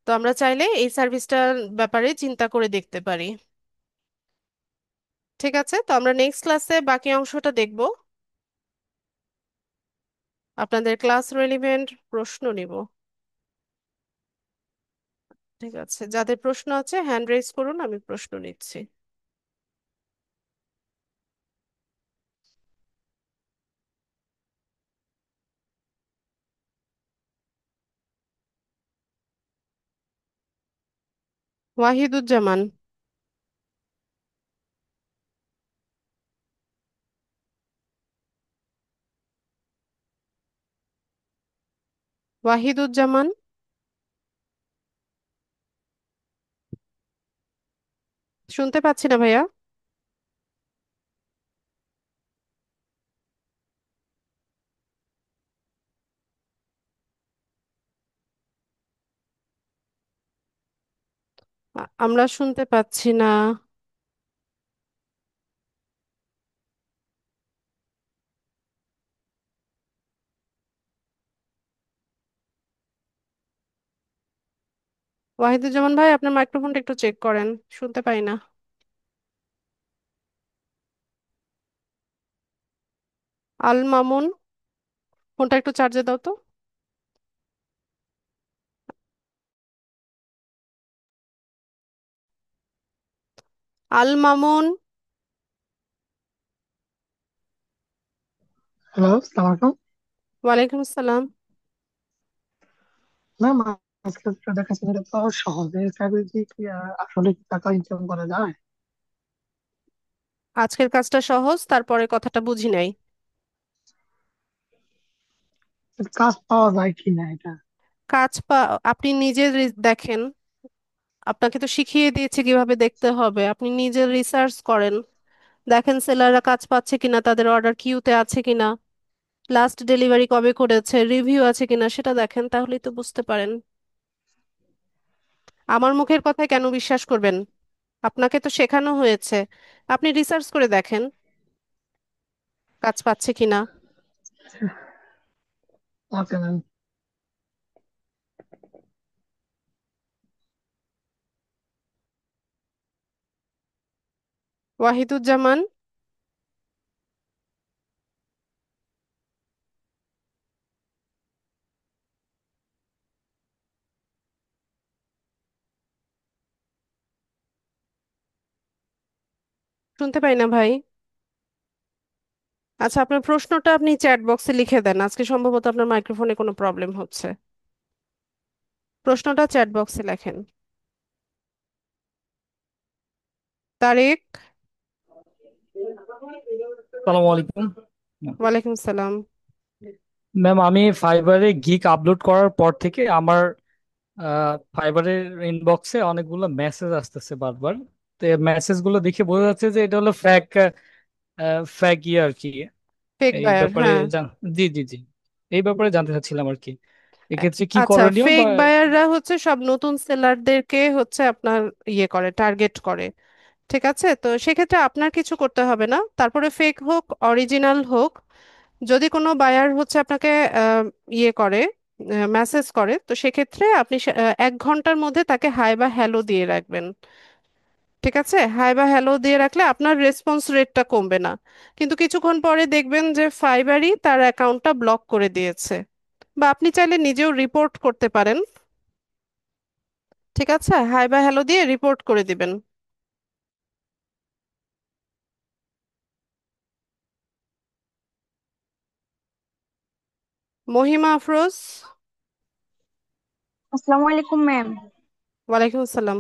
তো আমরা চাইলে এই সার্ভিসটার ব্যাপারে চিন্তা করে দেখতে পারি। ঠিক আছে, তো আমরা নেক্সট ক্লাসে বাকি অংশটা দেখব। আপনাদের ক্লাস রেলিভেন্ট প্রশ্ন নিব। ঠিক আছে, যাদের প্রশ্ন আছে হ্যান্ড রেজ করুন, আমি প্রশ্ন নিচ্ছি। ওয়াহিদুজ্জামান। ওয়াহিদুজ্জামান। শুনতে পাচ্ছি না ভাইয়া। আমরা শুনতে পাচ্ছি না। ওয়াহিদুজ্জামান ভাই, আপনার মাইক্রোফোনটা একটু চেক করেন, শুনতে পাই না। আল মামুন, ফোনটা একটু চার্জে দাও তো। আল মামুন। হ্যালো, আসসালামু আলাইকুম। ওয়ালাইকুম আসসালাম। ম্যাম, আজকে যেটা দেখাচ্ছে এটা তো সহজ। এই চাকরিতে কি আসলে কি টাকা ইনকাম করা যায়? আজকের কাজটা সহজ, তারপরে কথাটা বুঝি নাই। কাজ পাওয়া যায় কি না এটা? কাজ পা আপনি নিজে দেখেন, আপনাকে তো শিখিয়ে দিয়েছি কিভাবে দেখতে হবে, আপনি নিজে রিসার্চ করেন, দেখেন সেলাররা কাজ পাচ্ছে কিনা, তাদের অর্ডার কিউতে আছে কিনা, লাস্ট ডেলিভারি কবে করেছে, রিভিউ আছে কিনা সেটা দেখেন, তাহলেই তো বুঝতে পারেন। আমার মুখের কথায় কেন বিশ্বাস করবেন? আপনাকে তো শেখানো হয়েছে, আপনি রিসার্চ করে দেখেন কাজ পাচ্ছে কিনা। Okay ma'am. ওয়াহিদুজ্জামান। শুনতে পাই না ভাই। আচ্ছা, আপনার প্রশ্নটা আপনি চ্যাট বক্সে লিখে দেন, আজকে সম্ভবত আপনার মাইক্রোফোনে কোনো প্রবলেম হচ্ছে। প্রশ্নটা চ্যাট বক্সে লেখেন। তারেক। আসসালামু আলাইকুম। ওয়ালাইকুম সালাম। ম্যাম, আমি ফাইবারে গিক আপলোড করার পর থেকে আমার ফাইবারের ইনবক্সে অনেকগুলো মেসেজ আসতেছে বারবার। তো এই মেসেজ গুলো দেখে বোঝা যাচ্ছে যে এটা হলো ফ্যাক, ফ্যাক ইয়ে আর কি। ফেক এই বায়ার, ব্যাপারে হ্যাঁ। জি জি জি, এই ব্যাপারে জানতে চাচ্ছিলাম আর কি। এক্ষেত্রে কি আচ্ছা, করণীয় বা ফেক বায়াররা হচ্ছে সব নতুন সেলারদেরকে হচ্ছে আপনার ইয়ে করে, টার্গেট করে। ঠিক আছে, তো সেক্ষেত্রে আপনার কিছু করতে হবে না, তারপরে ফেক হোক অরিজিনাল হোক, যদি কোনো বায়ার হচ্ছে আপনাকে আহ, ইয়ে করে, মেসেজ করে, তো সেক্ষেত্রে আপনি 1 ঘন্টার মধ্যে তাকে হাই বা হ্যালো দিয়ে রাখবেন। ঠিক আছে, হাই বা হ্যালো দিয়ে রাখলে আপনার রেসপন্স রেটটা কমবে না। কিন্তু কিছুক্ষণ পরে দেখবেন যে ফাইবারই তার অ্যাকাউন্টটা ব্লক করে দিয়েছে, বা আপনি চাইলে নিজেও রিপোর্ট করতে পারেন। ঠিক আছে, হাই বা হ্যালো দিয়ে রিপোর্ট করে দিবেন। মহিমা আফরোজ। আসসালামু আলাইকুম ম্যাম। ওয়ালাইকুম আসসালাম।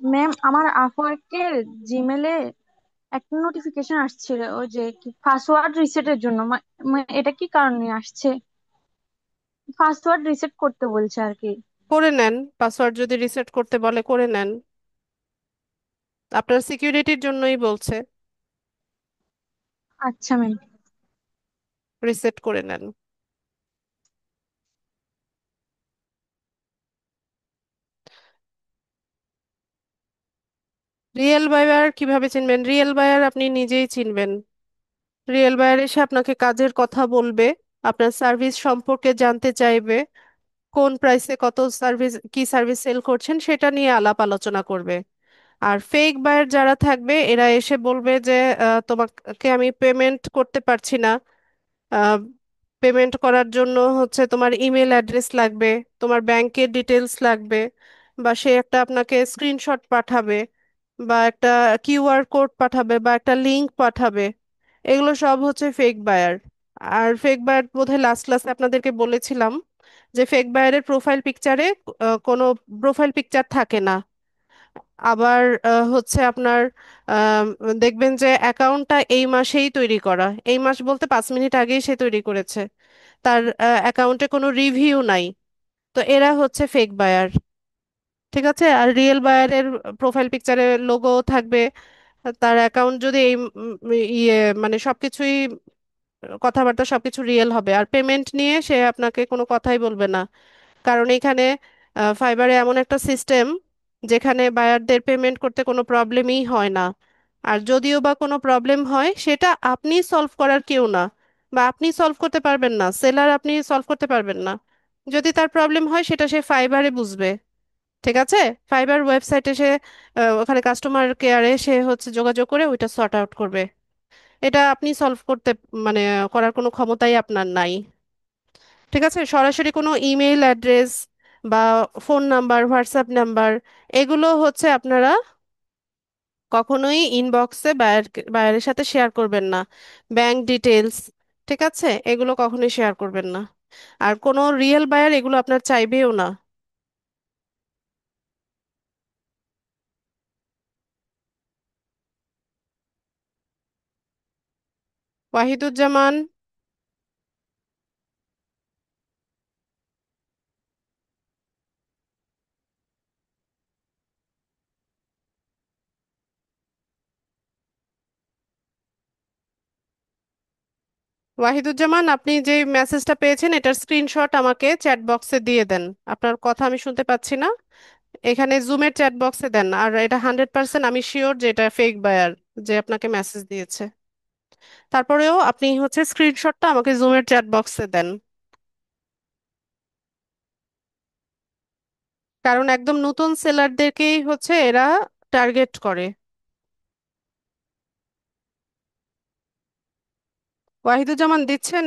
ম্যাম, আমার আপওয়ার্কের জিমেলে একটা নোটিফিকেশন আসছিল, ওই যে কি পাসওয়ার্ড রিসেটের জন্য। এটা কি কারণে আসছে? পাসওয়ার্ড রিসেট করতে বলছে আর কি। করে নেন, পাসওয়ার্ড যদি রিসেট করতে বলে করে নেন, আপনার সিকিউরিটির জন্যই বলছে, আচ্ছা ম্যাম। রিসেট করে নেন। রিয়েল বায়ার কিভাবে চিনবেন? রিয়েল বায়ার আপনি নিজেই চিনবেন। রিয়েল বায়ার এসে আপনাকে কাজের কথা বলবে, আপনার সার্ভিস সম্পর্কে জানতে চাইবে, কোন প্রাইসে কত সার্ভিস, কি সার্ভিস সেল করছেন সেটা নিয়ে আলাপ আলোচনা করবে। আর ফেক বায়ার যারা থাকবে এরা এসে বলবে যে তোমাকে আমি পেমেন্ট করতে পারছি না, পেমেন্ট করার জন্য হচ্ছে তোমার ইমেল অ্যাড্রেস লাগবে, তোমার ব্যাংকের ডিটেলস লাগবে, বা সে একটা আপনাকে স্ক্রিনশট পাঠাবে, বা একটা কিউআর কোড পাঠাবে, বা একটা লিংক পাঠাবে। এগুলো সব হচ্ছে ফেক বায়ার। আর ফেক বায়ার বোধহয় লাস্ট ক্লাসে আপনাদেরকে বলেছিলাম যে ফেক বায়ারের প্রোফাইল পিকচারে কোনো প্রোফাইল পিকচার থাকে না। আবার হচ্ছে আপনার আম, দেখবেন যে অ্যাকাউন্টটা এই মাসেই তৈরি করা, এই মাস বলতে 5 মিনিট আগেই সে তৈরি করেছে, তার অ্যাকাউন্টে কোনো রিভিউ নাই। তো এরা হচ্ছে ফেক বায়ার। ঠিক আছে, আর রিয়েল বায়ারের প্রোফাইল পিকচারে লোগো থাকবে, তার অ্যাকাউন্ট যদি এই ইয়ে মানে সবকিছুই, কথাবার্তা সবকিছু রিয়েল হবে, আর পেমেন্ট নিয়ে সে আপনাকে কোনো কথাই বলবে না। কারণ এখানে ফাইবারে এমন একটা সিস্টেম যেখানে বায়ারদের পেমেন্ট করতে কোনো প্রবলেমই হয় না। আর যদিও বা কোনো প্রবলেম হয় সেটা আপনি সলভ করার কেউ না, বা আপনি সলভ করতে পারবেন না, সেলার আপনি সলভ করতে পারবেন না। যদি তার প্রবলেম হয় সেটা সে ফাইবারে বুঝবে। ঠিক আছে, ফাইবার ওয়েবসাইটে সে ওখানে কাস্টমার কেয়ারে সে হচ্ছে যোগাযোগ করে ওইটা সর্ট আউট করবে। এটা আপনি সলভ করতে মানে করার কোনো ক্ষমতাই আপনার নাই। ঠিক আছে, সরাসরি কোনো ইমেল অ্যাড্রেস বা ফোন নাম্বার, হোয়াটসঅ্যাপ নাম্বার, এগুলো হচ্ছে আপনারা কখনোই ইনবক্সে বায়ারের সাথে শেয়ার করবেন না। ব্যাংক ডিটেলস, ঠিক আছে, এগুলো কখনোই শেয়ার করবেন না। আর কোনো রিয়েল বায়ার এগুলো আপনার চাইবেও না। ওয়াহিদুজ্জামান। ওয়াহিদুজ্জামান, আপনি যে মেসেজটা পেয়েছেন এটার স্ক্রিনশট আমাকে চ্যাট বক্সে দিয়ে দেন। আপনার কথা আমি শুনতে পাচ্ছি না, এখানে জুমের চ্যাট বক্সে দেন। আর এটা 100% আমি শিওর যে এটা ফেক বায়ার যে আপনাকে মেসেজ দিয়েছে। তারপরেও আপনি হচ্ছে স্ক্রিনশটটা আমাকে জুমের চ্যাট বক্সে দেন, কারণ একদম নতুন সেলারদেরকেই হচ্ছে এরা টার্গেট করে। ওয়াহিদুজ্জামান দিচ্ছেন?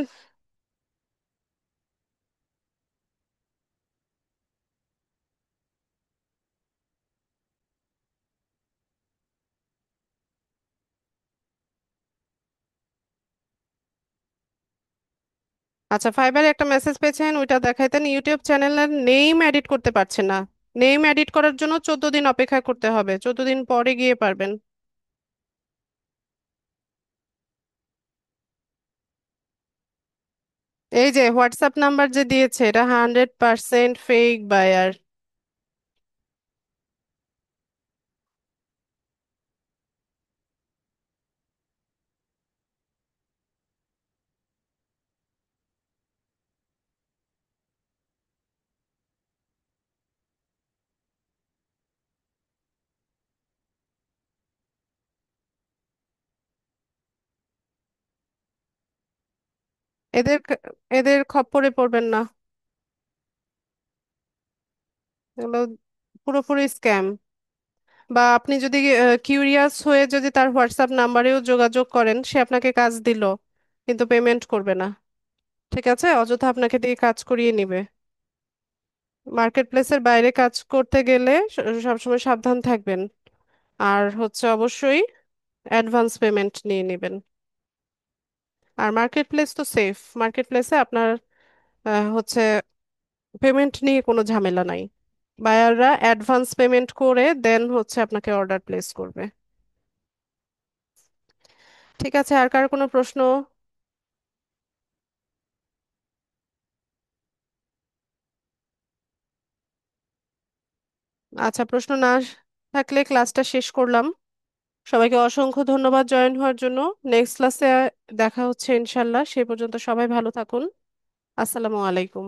আচ্ছা, ফাইবারে একটা মেসেজ পেয়েছেন, ওইটা দেখাইতেন। ইউটিউব চ্যানেলের নেম এডিট করতে পারছে না, নেম এডিট করার জন্য 14 দিন অপেক্ষা করতে হবে, 14 দিন পরে গিয়ে পারবেন। এই যে হোয়াটসঅ্যাপ নাম্বার যে দিয়েছে এটা 100% ফেক বায়ার। এদের এদের খপ্পরে পড়বেন না। এগুলো পুরোপুরি স্ক্যাম। বা আপনি যদি কিউরিয়াস হয়ে যদি তার হোয়াটসঅ্যাপ নাম্বারেও যোগাযোগ করেন, সে আপনাকে কাজ দিল কিন্তু পেমেন্ট করবে না। ঠিক আছে, অযথা আপনাকে দিয়ে কাজ করিয়ে নিবে। মার্কেট প্লেসের বাইরে কাজ করতে গেলে সবসময় সাবধান থাকবেন। আর হচ্ছে অবশ্যই অ্যাডভান্স পেমেন্ট নিয়ে নেবেন। আর মার্কেট প্লেস তো সেফ, মার্কেট প্লেসে আপনার হচ্ছে পেমেন্ট নিয়ে কোনো ঝামেলা নাই। বায়াররা অ্যাডভান্স পেমেন্ট করে দেন হচ্ছে আপনাকে অর্ডার প্লেস করবে। ঠিক আছে, আর কার কোনো প্রশ্ন? আচ্ছা, প্রশ্ন না থাকলে ক্লাসটা শেষ করলাম। সবাইকে অসংখ্য ধন্যবাদ জয়েন হওয়ার জন্য। নেক্সট ক্লাসে দেখা হচ্ছে ইনশাল্লাহ। সে পর্যন্ত সবাই ভালো থাকুন। আসসালামু আলাইকুম।